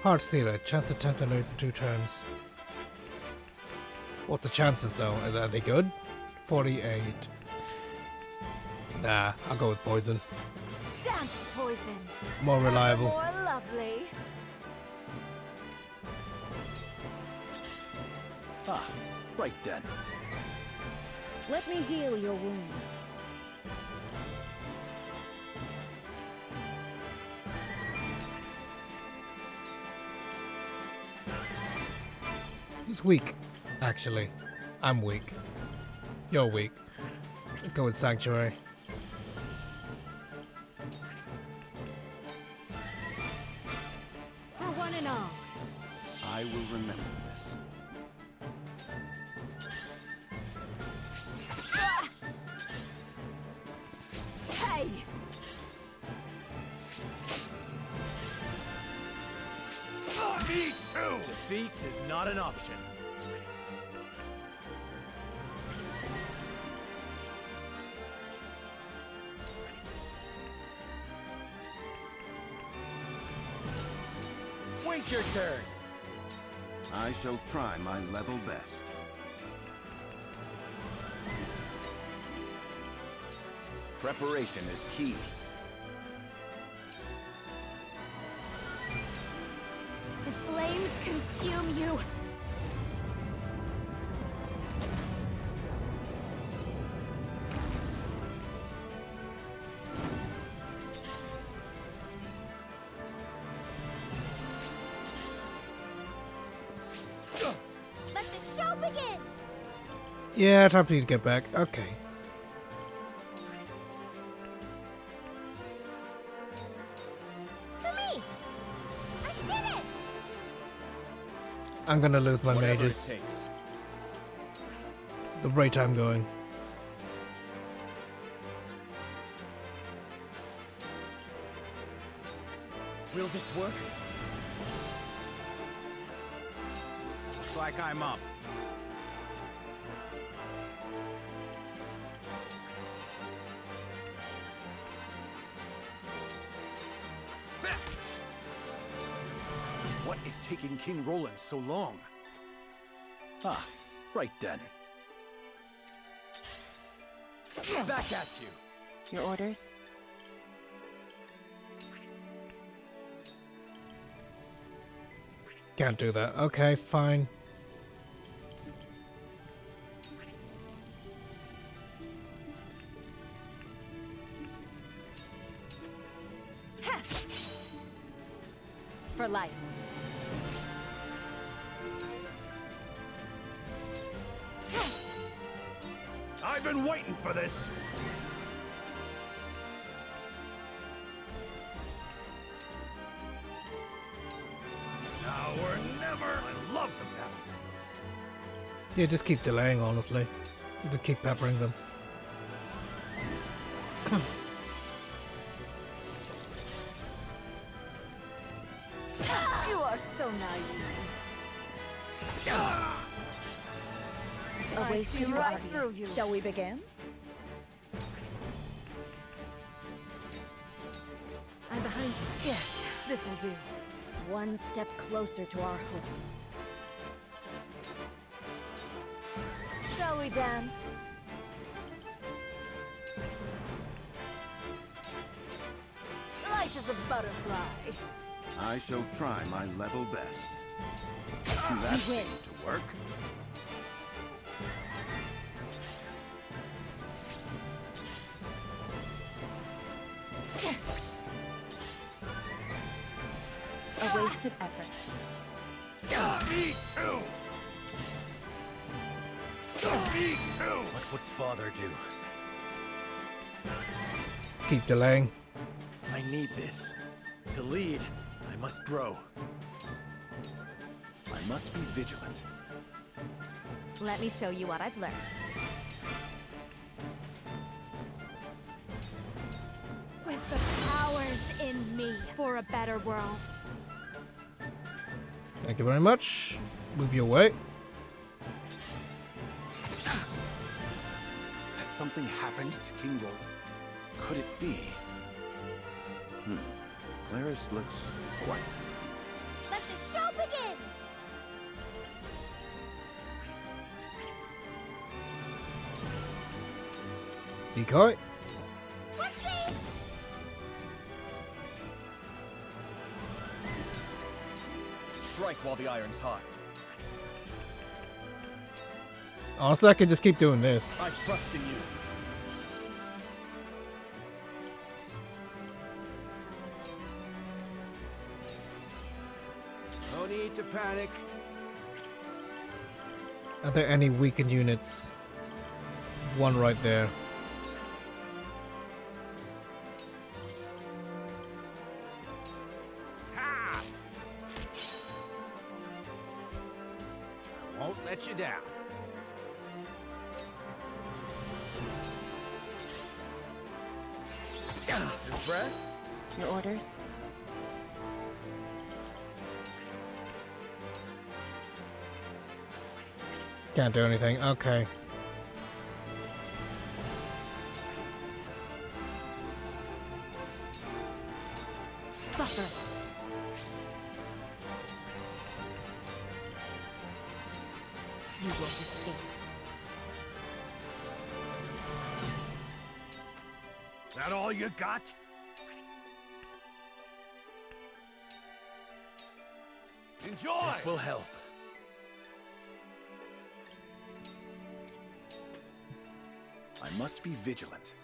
Heart Stealer, chance to tempt and lose 2 turns. What's the chances though? Are they good? 48. Nah, I'll go with poison. Dance poison. More reliable. More lovely. Ah, right then. Let me heal your wounds. Who's weak? Actually, I'm weak. You're weak. Let's go with Sanctuary. For one and all. I will remember this. Hey! Me too! Defeat is not an option. Wait your turn. I shall try my level best. Preparation is key. The flames consume you. Let the show begin. Yeah, time for you to get back. Okay. For me. I did it. I'm gonna lose my Whatever mages. it takes. The rate I'm going. Will this work? Looks like I'm up. What is taking King Roland so long? Ah, right then. Back at you! Your orders? Can't do that. Okay, fine. For life. I've been waiting for this. Now or never. I love the battle. Yeah, just keep delaying, honestly. But keep peppering them. You are so naive. A waste of right through you. Shall we begin? I'm behind you. Yes, this will do. One step closer to our hope. Shall we dance? Light as a butterfly. I shall try my level best. That You win. seemed to work. A wasted effort. Me too. Me too. What would Father do? Keep delaying. I need this. To lead, I must grow. I must be vigilant. Let me show you what I've learned. With the powers in me for a better world. Thank you very much. Move your way. Has something happened to King Roland? Could it be? Claris looks quite... Let the show begin! Decoy. Strike while the iron's hot. Honestly, I could just keep doing this. I trust in you. No need to panic. Are there any weakened units? One right there. Ha! I won't let you down. Impressed? Your orders? Can't do anything. Okay. Suffer. You won't escape. That all you got? Enjoy! This will help. I must be vigilant.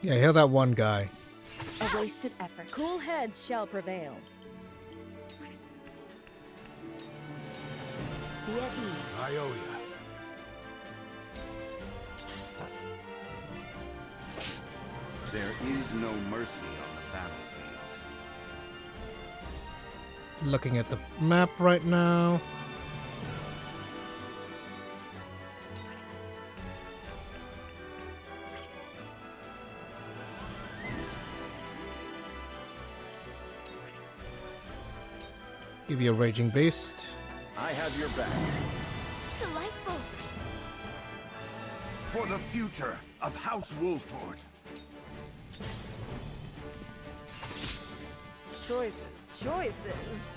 Yeah, heal that one guy. A wasted effort. Cool heads shall prevail. Be at ease. I owe ya. There is no mercy on the battlefield. Looking at the map right now. Give you a raging beast. I have your back. Delightful. For the future of House Wolford. Choices, choices.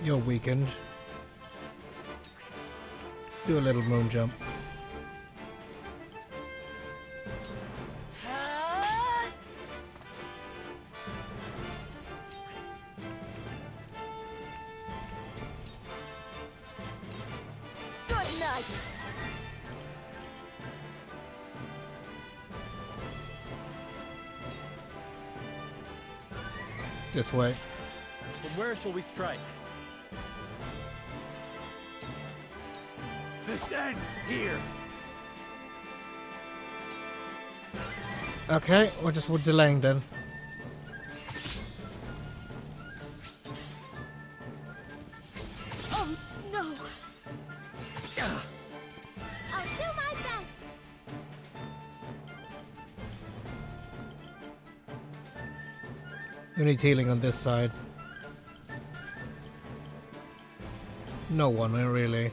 You're weakened. Do a little moon jump. Good night. This way. From where shall we strike? This ends here. Okay, we're delaying then. Oh, no. I'll do my best. Who needs healing on this side? No one, really.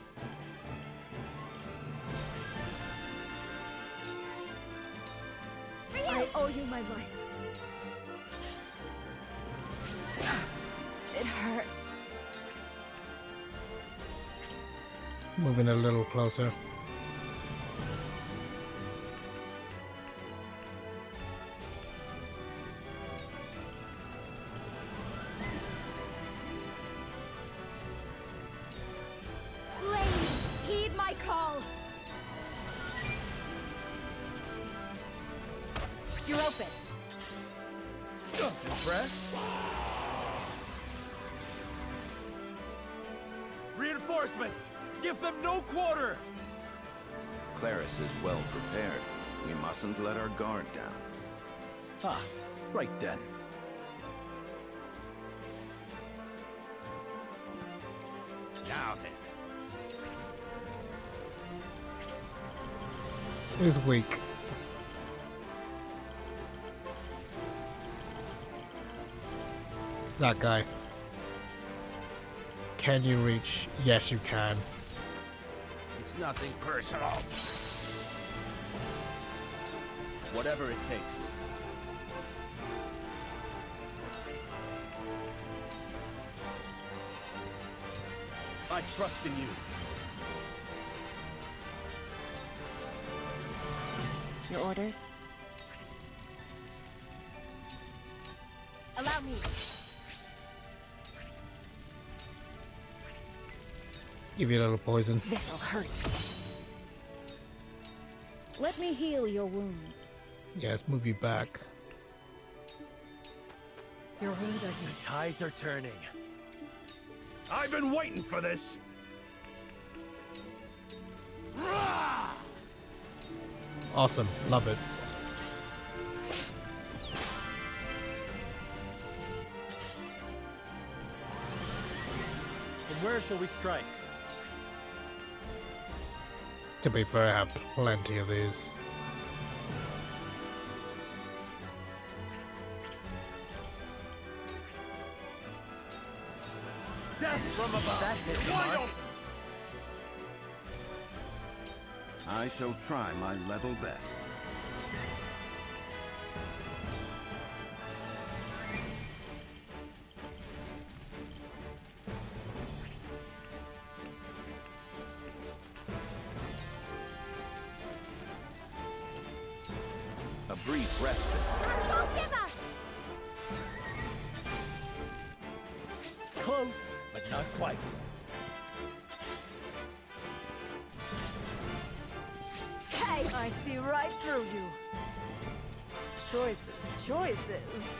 I owe you my life. It hurts. Moving a little closer. Please, heed my call. You're open. Impressed? Reinforcements! Give them no quarter! Claris is well prepared. We mustn't let our guard down. Ah, right then. Now then. Who's weak? That guy. Can you reach? Yes, you can. It's nothing personal. Whatever it takes. I trust in you. Your orders? Allow me. Give you a little poison. This'll hurt. Let me heal your wounds. Yeah, let's move you back. Your wounds are The healed. tides are turning. I've been waiting for this. Awesome. Love it. From where shall we strike? To be fair, I have plenty of these. Death from above. That hit the Wide mark. open. I shall try my level best. A brief respite. Don't give up! Close, but not quite. Hey, I see right through you. Choices, choices.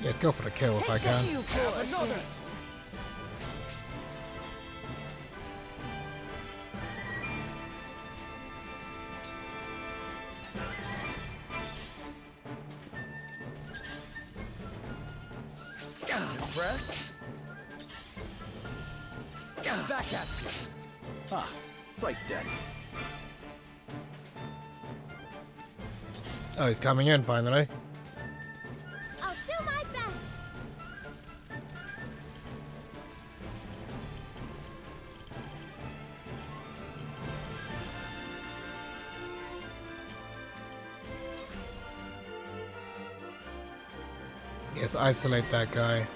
Yeah, go for the kill if I can. You poor Another. thing. Impressed? Back at you. Ah, Right then. Oh, he's coming in finally. I'll do my best. Yes, isolate that guy.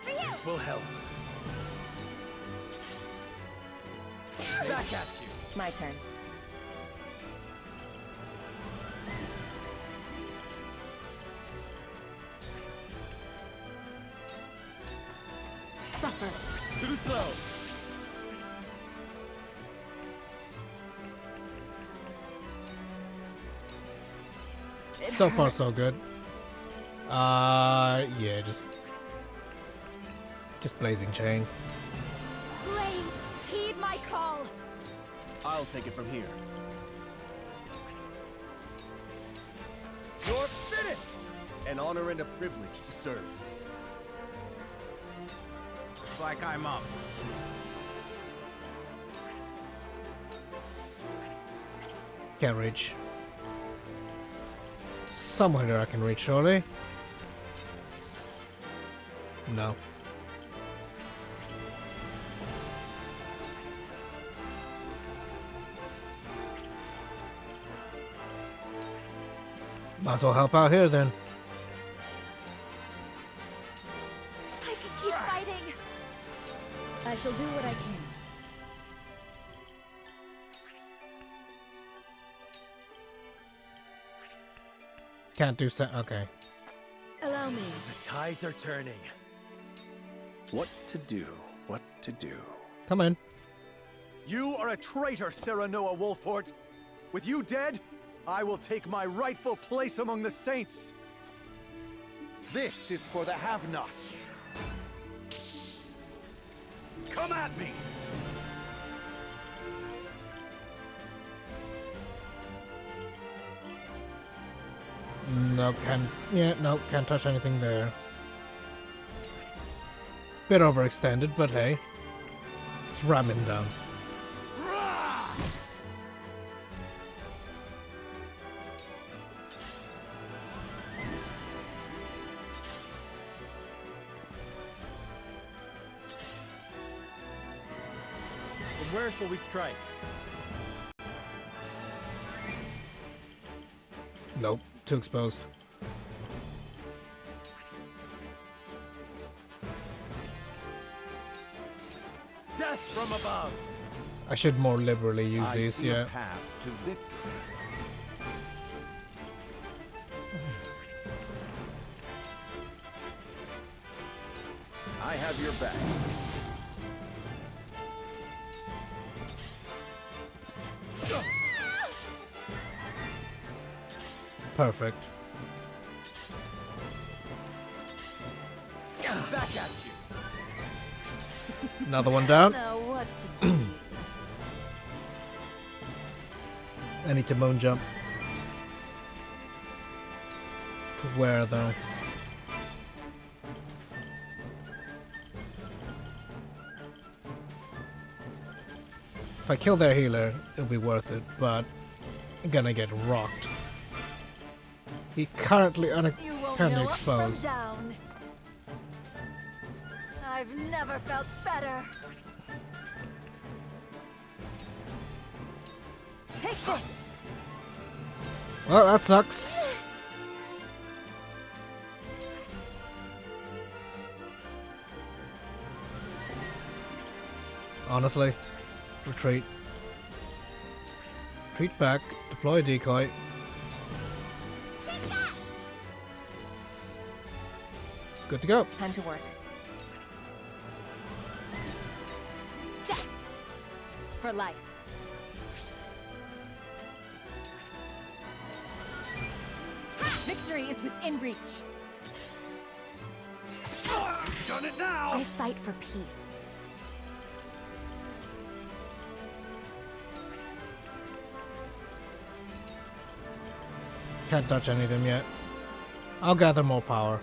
This will help. Back at you. My turn. Suffer. Too slow. So far, so good. Yeah, just blazing chain. Blaze, heed my call. I'll take it from here. You're finished! An honor and a privilege to serve. Looks like I'm up. Can't reach. Somewhere there I can reach, surely. No. Might as well help out here then. I can keep fighting. I shall do what I can. Can't do so. Okay. Allow me. The tides are turning. What to do? What to do? Come in. You are a traitor, Serenoa Wolfort. With you dead, I will take my rightful place among the saints. This is for the have-nots. Come at me! No, can't touch anything there. Bit overextended, but hey. Let's ram him down. Where shall we strike? Nope, too exposed. Death from above! I should more liberally use I these, see yeah. a path to victory. I have your back. Perfect. Back at you! Another one down. Now what to do? I need to moon jump. To where though? If I kill their healer, it'll be worth it, but I'm gonna get rocked. He currently You won't currently know up from exposed. down. I've never felt better. Take this. Well, that sucks. Honestly, retreat. Retreat back, deploy decoy. Good to go. Time to work. Death. For life. Victory is within reach. You've done it now! I fight for peace. Can't touch any of them yet. I'll gather more power.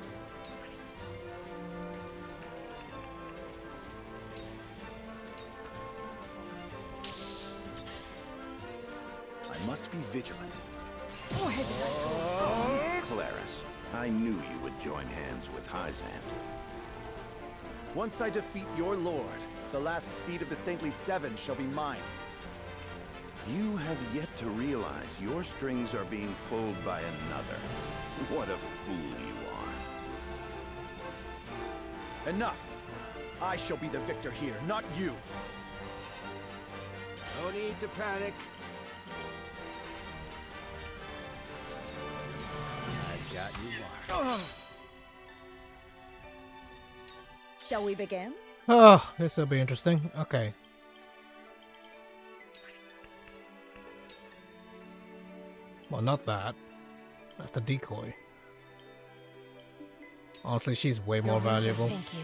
must be vigilant. Claris, I knew you would join hands with Hyzant. Once I defeat your lord, the last seed of the Saintly Seven shall be mine. You have yet to realize your strings are being pulled by another. What a fool you are. Enough! I shall be the victor here, not you. No need to panic. I've got you marked. Shall we begin? Oh, this will be interesting. Okay. Well, not that. That's the decoy. Honestly, she's way more valuable. Thank you.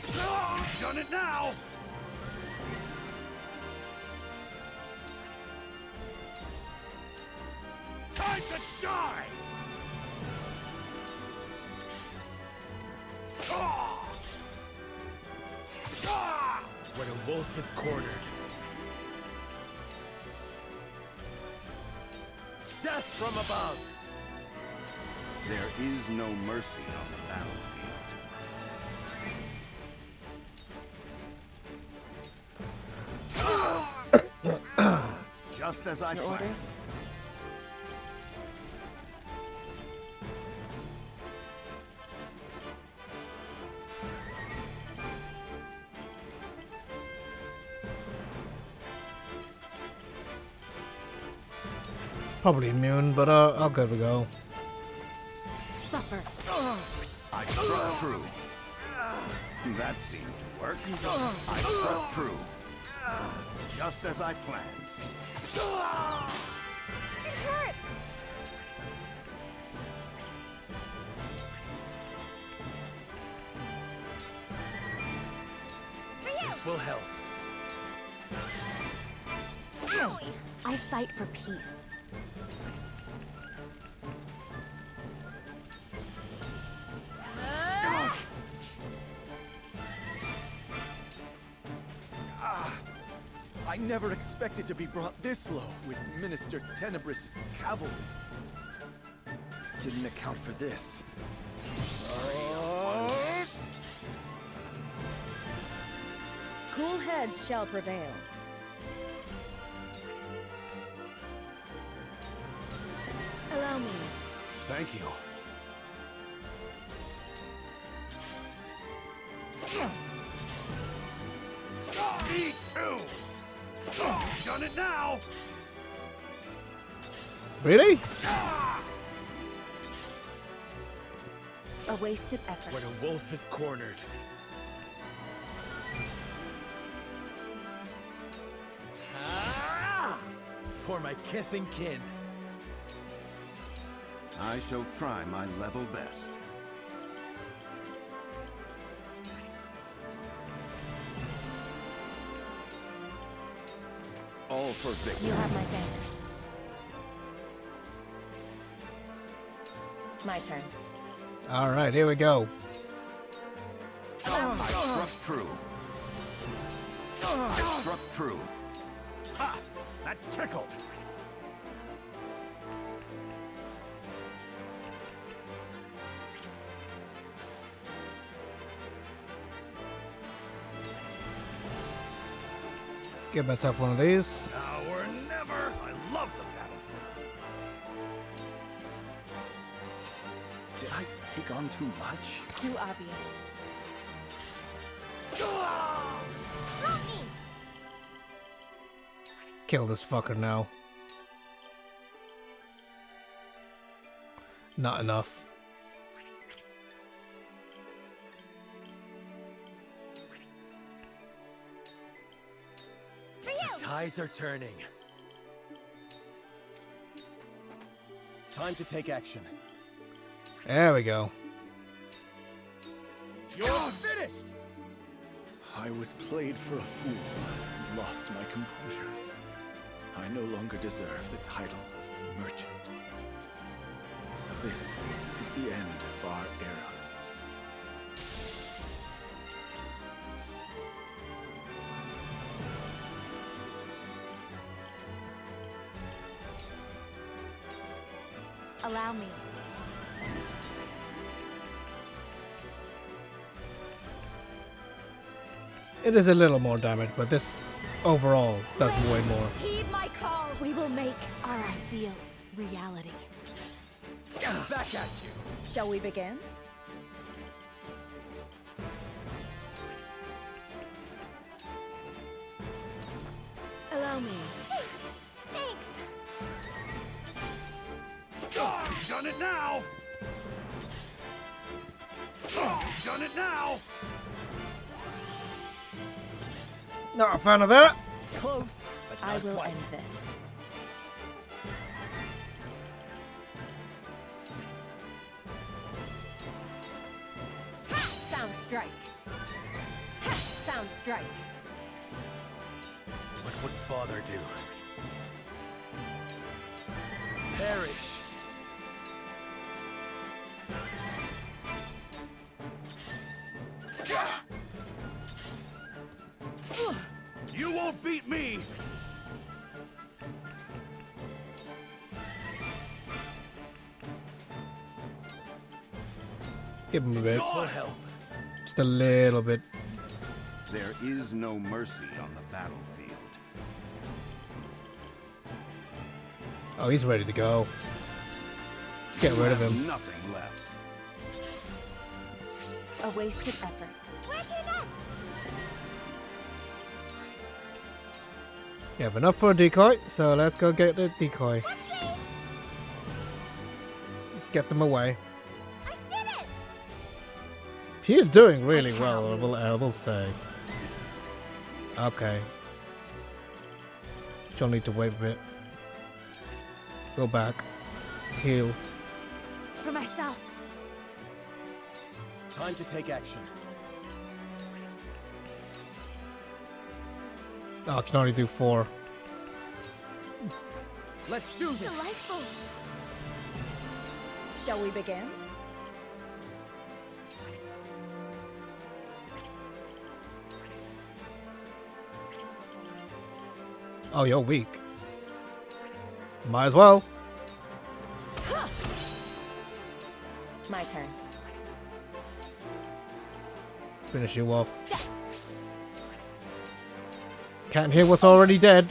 You've done it now! Time to die! When a wolf is cornered. Death from above! There is no mercy on the battlefield. Just as I planned. Orders? Probably immune, but I'll give it a go. Suffer. I struck true. That seemed to work. I struck true. Just as I planned. It hurts! This will help. I fight for peace. I never expected to be brought this low with Minister Tenebris's cavalry. Didn't account for this. Cool heads shall prevail. Allow me. Thank you. Me too! You've done it now! Really? A wasted effort. When a wolf is cornered. For my kith and kin. I shall try my level best. All for victory. You have my thanks. My turn. All right, here we go. I struck true. I struck true. Ha! That tickled! Give myself one of these. Now or never! I love the battlefield! Did I take on too much? Too obvious. Kill this fucker now. Not enough. The tides are turning. Time to take action. There we go. You're finished! I was played for a fool and lost my composure. I no longer deserve the title of merchant. So this is the end of our era. Allow me. It is a little more damage, but this overall does way more. Heed my call. We will make our ideals reality. Back at you. Shall we begin? Allow me. Thanks. Oh, you've done it now! Oh, you've done it now! Not a fan of that. Close, but I not will quite. end this. Sound strike. Sound strike. What would Father do? Perish. You won't beat me! Give him a bit. Your help. Just a little bit. There is no mercy on the battlefield. Oh, he's ready to go. Get rid of him. Nothing left. A wasted effort. You have enough for a decoy, so let's go get the decoy. Let's get them away. She's doing really well, I will say. Okay. She'll need to wait a bit. Go back. Heal. For myself. Time to take action. Oh, I can only do 4. Let's do this. Delightful. Shall we begin? Oh, you're weak. Might as well. My turn. Finish you off. Can't hear what's already dead.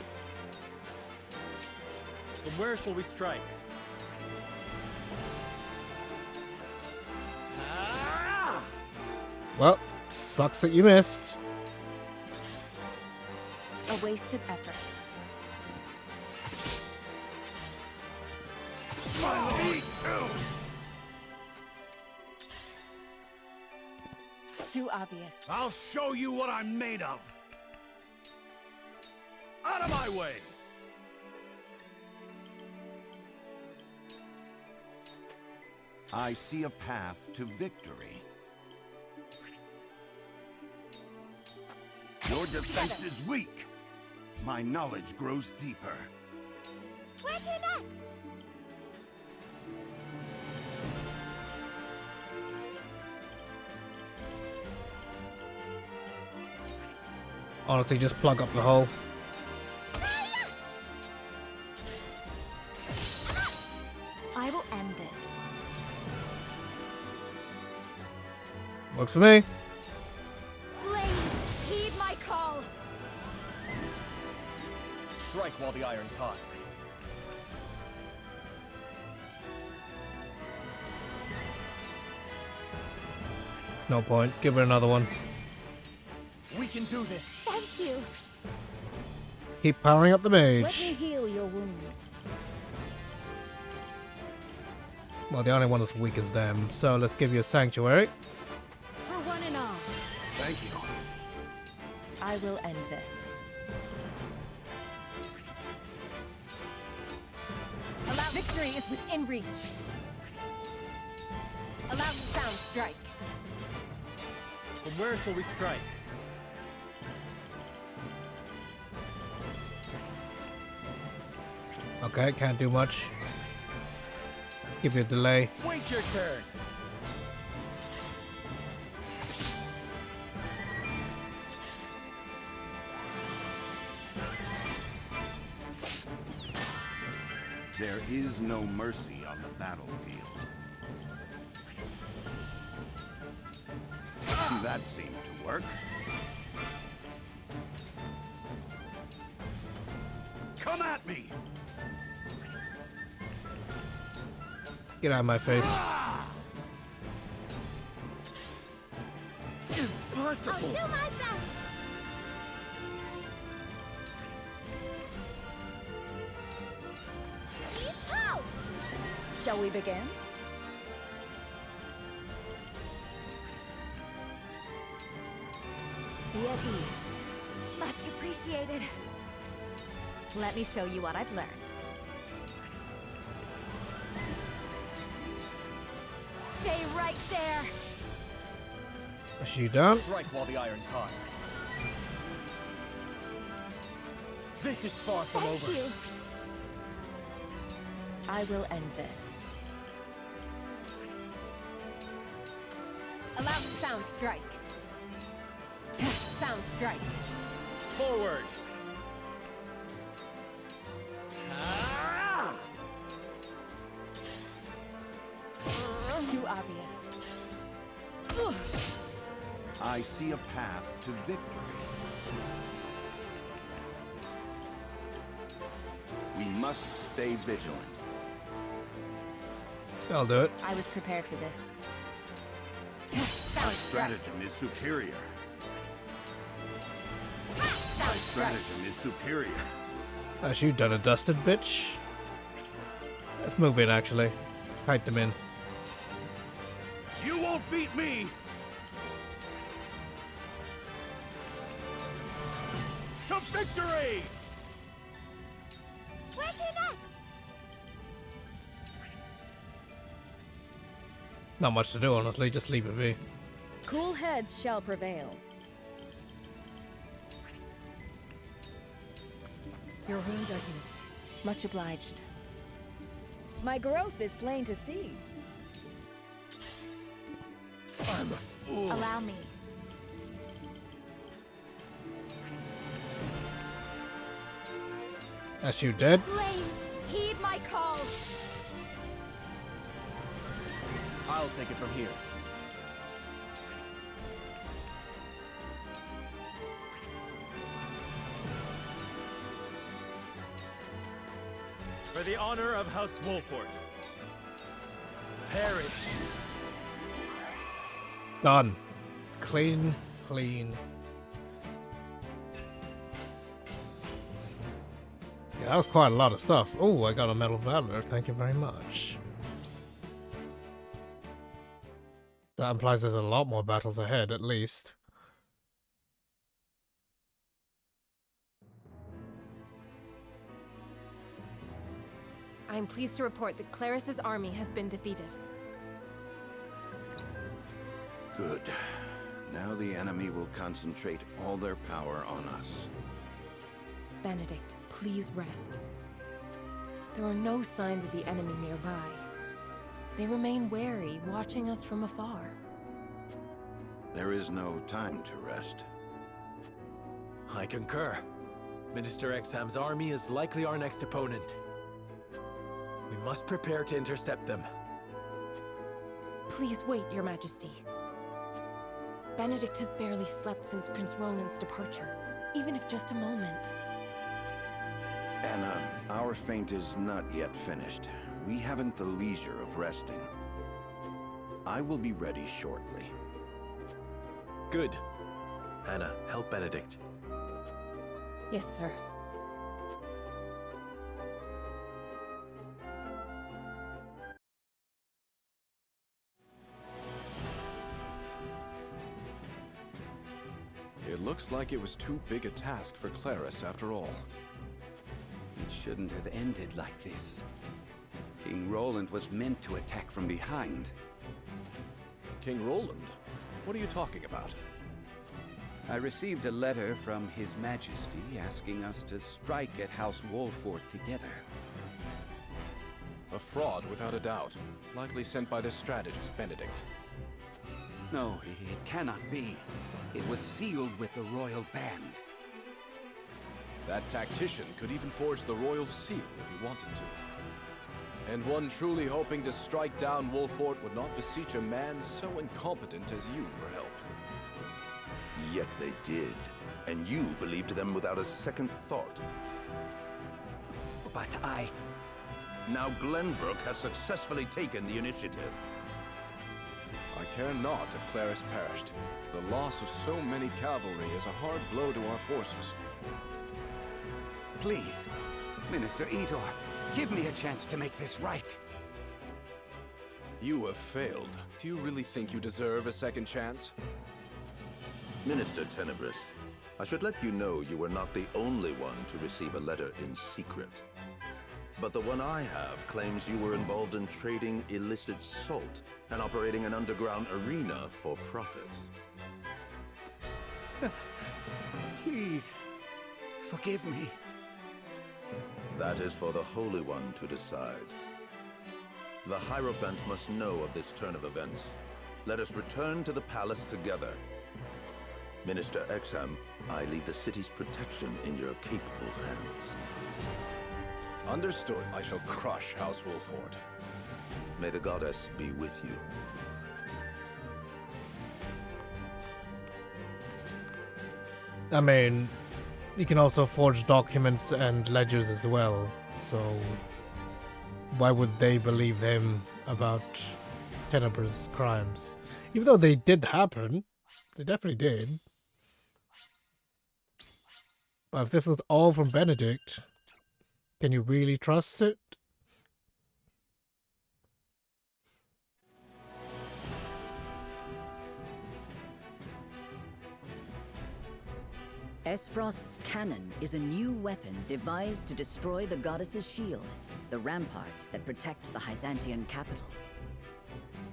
From where shall we strike? Well, sucks that you missed. A wasted effort. Me too! Too obvious. I'll show you what I'm made of! Out of my way! I see a path to victory. Your defense is weak. My knowledge grows deeper. Where to next? Honestly, just plug up the hole. I will end this. Works for me. Flames, heed my call. Strike while the iron's hot. No point. Give her another one. We can do this. Thank you. Keep powering up the Let me mage. heal your wounds. Well, the only one that's weak is them. So let's give you a sanctuary. For one and all. Thank you. I will end this. Allow victory is within reach. Allow me sound strike. From where shall we strike? Okay, can't do much. Give you a delay. Wait your turn. There is no mercy on the battlefield. That seemed to work. Come at me! Get out of my face. Impossible! I'll do my best! Yeehaw! Shall we begin? Be at ease. Much appreciated. Let me show you what I've learned. Stay right there! Is she done? Strike while the iron's hot. This is far from Thank over. you. I will end this. Allow sound strike. Sound strike. Forward. Too obvious. I see a path to victory. We must stay vigilant. I'll do it. I was prepared for this. Our stratagem is superior. Our stratagem is superior. As you done a dusted bitch. Let's move in actually. Kite them in. You won't beat me! To victory! Where to next? Not much to do honestly, just leave it be. Cool heads shall prevail. Your wounds are healed. Much obliged. My growth is plain to see. I'm a fool. Allow me. As you dead? Flames, heed my call! I'll take it from here. For the honor of House Wolfort. Perish. Done. Clean, clean. Yeah, that was quite a lot of stuff. Oh, I got a Medal of Valor. Thank you very much. That implies there's a lot more battles ahead, at least. I am pleased to report that Claris's army has been defeated. Good. Now the enemy will concentrate all their power on us. Benedict, please rest. There are no signs of the enemy nearby. They remain wary, watching us from afar. There is no time to rest. I concur. Minister Exham's army is likely our next opponent. We must prepare to intercept them. Please wait, Your Majesty. Benedict has barely slept since Prince Roland's departure, even if just a moment. Anna, our feint is not yet finished. We haven't the leisure of resting. I will be ready shortly. Good. Anna, help Benedict. Yes, sir. It looks like it was too big a task for Claris after all. It shouldn't have ended like this. King Roland was meant to attack from behind. King Roland? What are you talking about? I received a letter from His Majesty asking us to strike at House Wolfort together. fraud without a doubt. Likely sent by their strategist, Benedict. No, it cannot be. It was sealed with the royal band. That tactician could even forge the royal seal if he wanted to. And one truly hoping to strike down Wolfort would not beseech a man so incompetent as you for help. Yet they did, and you believed them without a second thought. But I... Now Glenbrook has successfully taken the initiative. I care not if Claris perished. The loss of so many cavalry is a hard blow to our forces. Please, Minister Idor, give me a chance to make this right. You have failed. Do you really think you deserve a second chance? Minister Tenebris, I should let you know you were not the only one to receive a letter in secret. But the one I have claims you were involved in trading illicit salt and operating an underground arena for profit. Please, forgive me. That is for the Holy One to decide. The Hierophant must know of this turn of events. Let us return to the palace together. Minister Exham, I leave the city's protection in your capable hands. Understood. I shall crush House Wolfort. May the goddess be with you. I mean, you can also forge documents and ledgers as well, so why would they believe him about Tenebris' crimes? Even though they did happen, they definitely did. But if this was all from Benedict, can you really trust it? Esfrost's cannon is a new weapon devised to destroy the goddess's shield, the ramparts that protect the Hyzantian capital.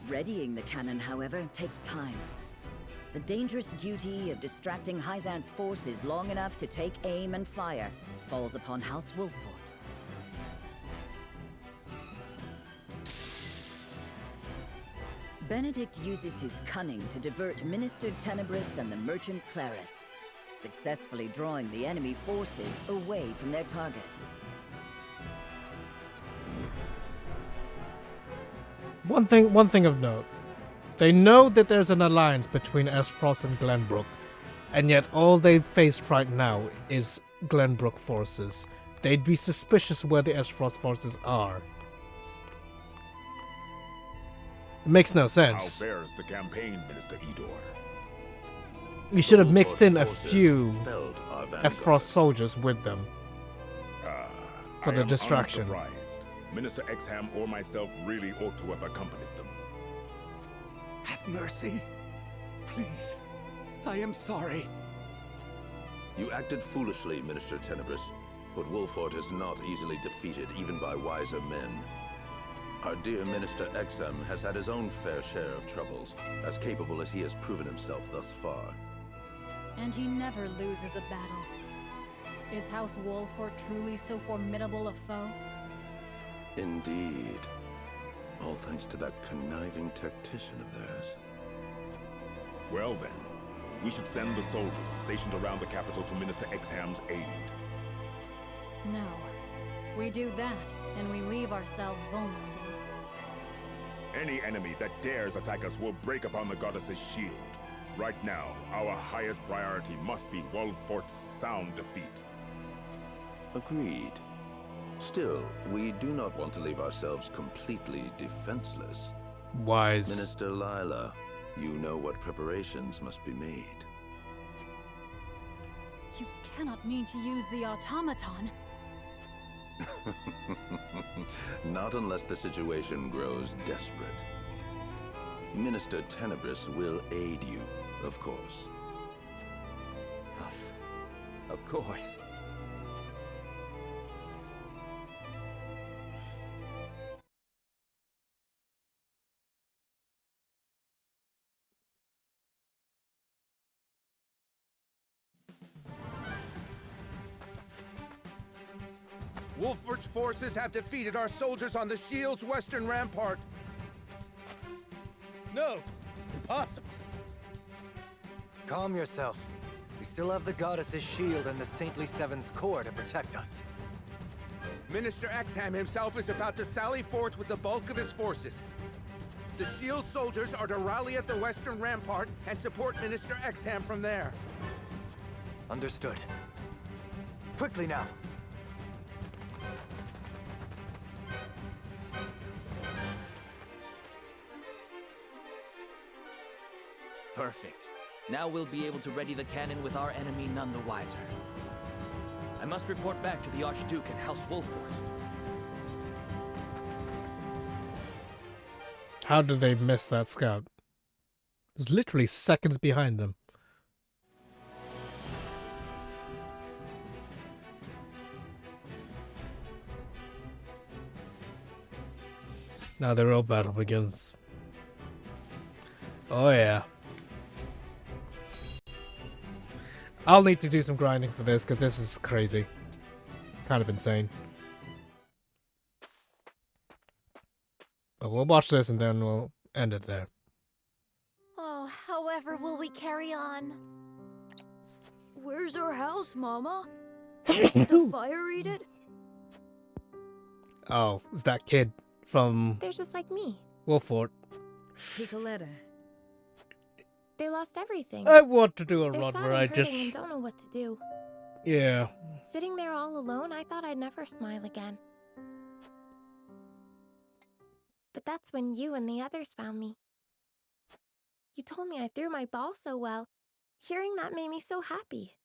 Readying the cannon, however, takes time. The dangerous duty of distracting Hyzant's forces long enough to take aim and fire falls upon House Wolfort. Benedict uses his cunning to divert Minister Tenebris and the merchant Claris, successfully drawing the enemy forces away from their target. One thing of note. They know that there's an alliance between Esfrost and Glenbrook, and yet all they've faced right now is Glenbrook forces. They'd be suspicious where the Esfrost forces are. It makes no sense. How fares the campaign, Minister Idor? You should have mixed in a forces few felled our vanguard. Esfrost soldiers with them for the I am distraction. unsurprised. Minister Exham or myself really ought to have accompanied them. Have mercy. Please. I am sorry. You acted foolishly, Minister Tenebris, but Wolfort is not easily defeated, even by wiser men. Our dear Minister Exham has had his own fair share of troubles, as capable as he has proven himself thus far. And he never loses a battle. Is House Wolfort truly so formidable a foe? Indeed. All thanks to that conniving tactician of theirs. Well then, we should send the soldiers stationed around the capital to Minister Exham's aid. No. We do that, and we leave ourselves vulnerable. Any enemy that dares attack us will break upon the goddess's shield. Right now, our highest priority must be Wolfort's sound defeat. Agreed. Still, we do not want to leave ourselves completely defenseless. Wise. Minister Lila, you know what preparations must be made. You cannot mean to use the automaton. Not unless the situation grows desperate. Minister Tenebris will aid you, of course. Of course. Wolfort's forces have defeated our soldiers on the shield's western rampart. No! Impossible! Calm yourself. We still have the goddess's shield and the Saintly Seven's core to protect us. Minister Exham himself is about to sally forth with the bulk of his forces. The shield soldiers are to rally at the western rampart and support Minister Exham from there. Understood. Quickly now! Perfect. Now we'll be able to ready the cannon with our enemy none the wiser. I must report back to the Archduke and House Wolfort. How did they miss that scout? It was literally seconds behind them. Now the real battle begins. Oh yeah. I'll need to do some grinding for this because this is crazy. Kind of insane. But we'll watch this and then we'll end it there. Oh, however will we carry on? Where's our house, Mama? Did the fire eat it? Oh, it's that kid from They're just like me. Wolfort. Picoletta. They lost everything. I want to do a They're run sad where and I hurting just... and don't know what to do. Yeah. Sitting there all alone, I thought I'd never smile again. But that's when you and the others found me. You told me I threw my ball so well. Hearing that made me so happy.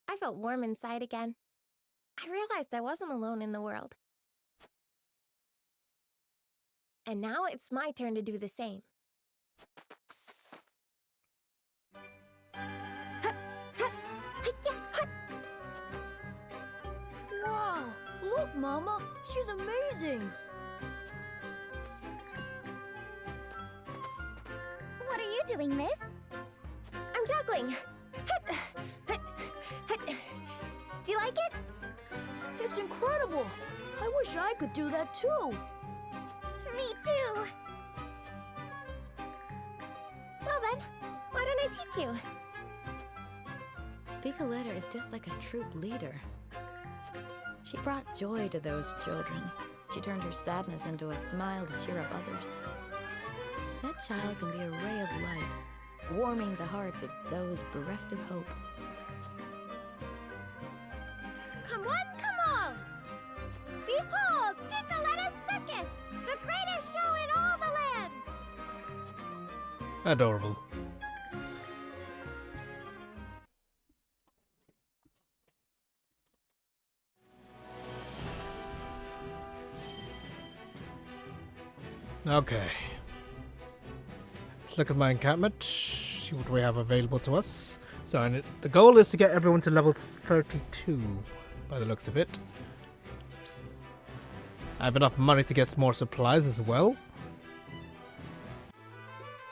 I felt warm inside again. I realized I wasn't alone in the world. And now it's my turn to do the same. Wow! Look, Mama! She's amazing! What are you doing, miss? I'm juggling. Do you like it? It's incredible! I wish I could do that too! Me too. Well then, why don't I teach you? Picoletta is just like a troop leader. She brought joy to those children. She turned her sadness into a smile to cheer up others. That child can be a ray of light, warming the hearts of those bereft of hope. Come one, come all! Behold, Picoletta's Circus! The greatest show in all the land! Adorable. Okay. Let's look at my encampment, see what we have available to us. So the goal is to get everyone to level 32, by the looks of it. I have enough money to get more supplies as well.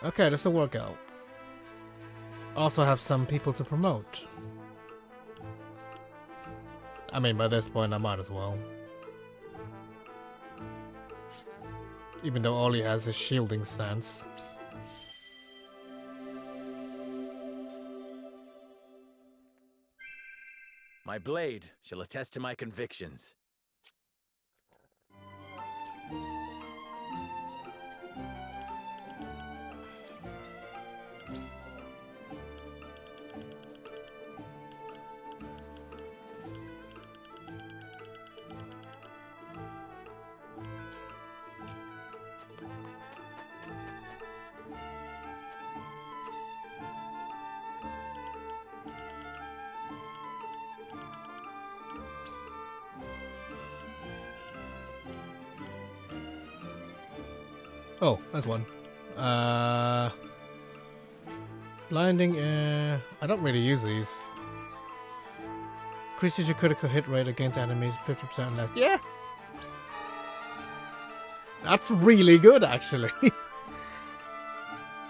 Okay, this will work out. Also have some people to promote. I mean, by this point I might as well. Even though all he has is shielding stance. My blade shall attest to my convictions. Oh, that's one. Blinding air. I don't really use these. Increases your critical hit rate against enemies 50% less. Yeah! That's really good, actually.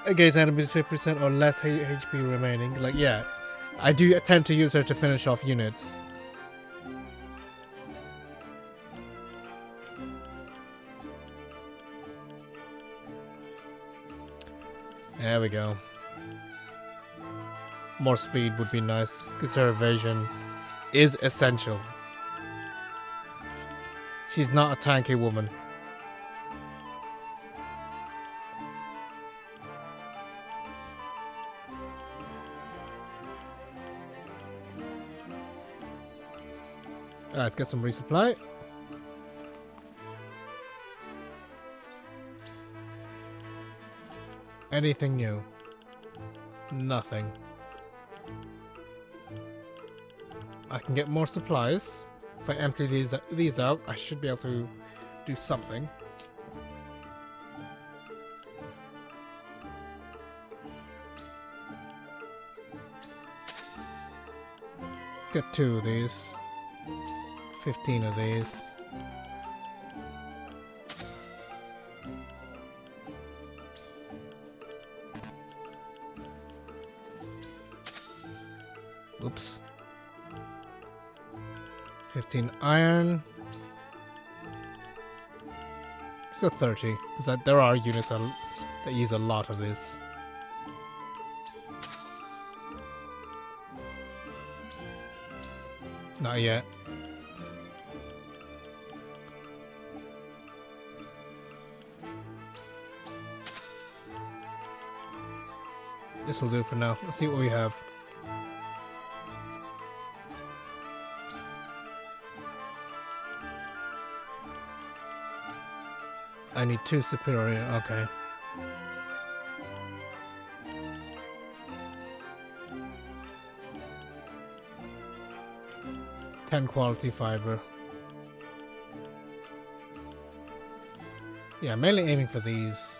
Against enemies 50% or less HP remaining. Like, yeah. I do tend to use her to finish off units. There we go. More speed would be nice, because her evasion is essential. She's not a tanky woman. Alright, let's get some resupply. Anything new? Nothing. I can get more supplies. If I empty these out, I should be able to do something. Let's get 2 of these. 15 of these. Oops. 15 iron. Let's go 30, because there are units that use a lot of this. Not yet. This will do for now. Let's see what we have. I need 2 superior, okay. $10 quality fiber. Yeah, mainly aiming for these.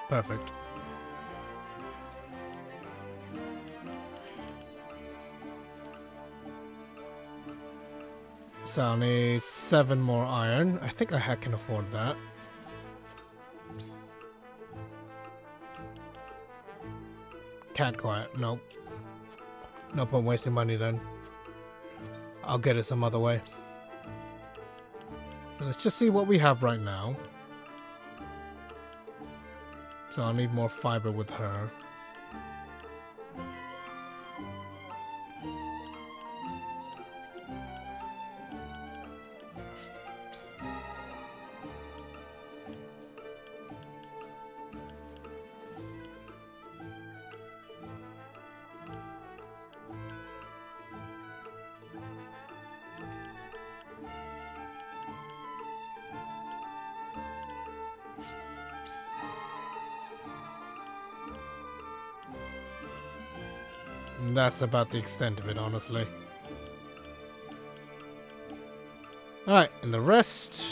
Perfect. So I'll need 7 more iron. I think I can afford that. Can't quite. Nope. No point wasting money then. I'll get it some other way. So let's just see what we have right now. So I'll need more fiber with her. And that's about the extent of it, honestly. Alright, and the rest,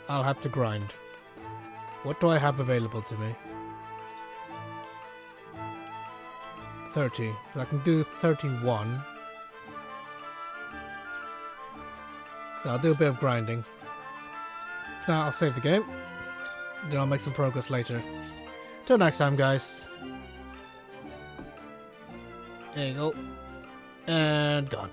I'll have to grind. What do I have available to me? 30. So I can do 31. So I'll do a bit of grinding. Now I'll save the game. Then I'll make some progress later. Till next time, guys. There you go. And gone.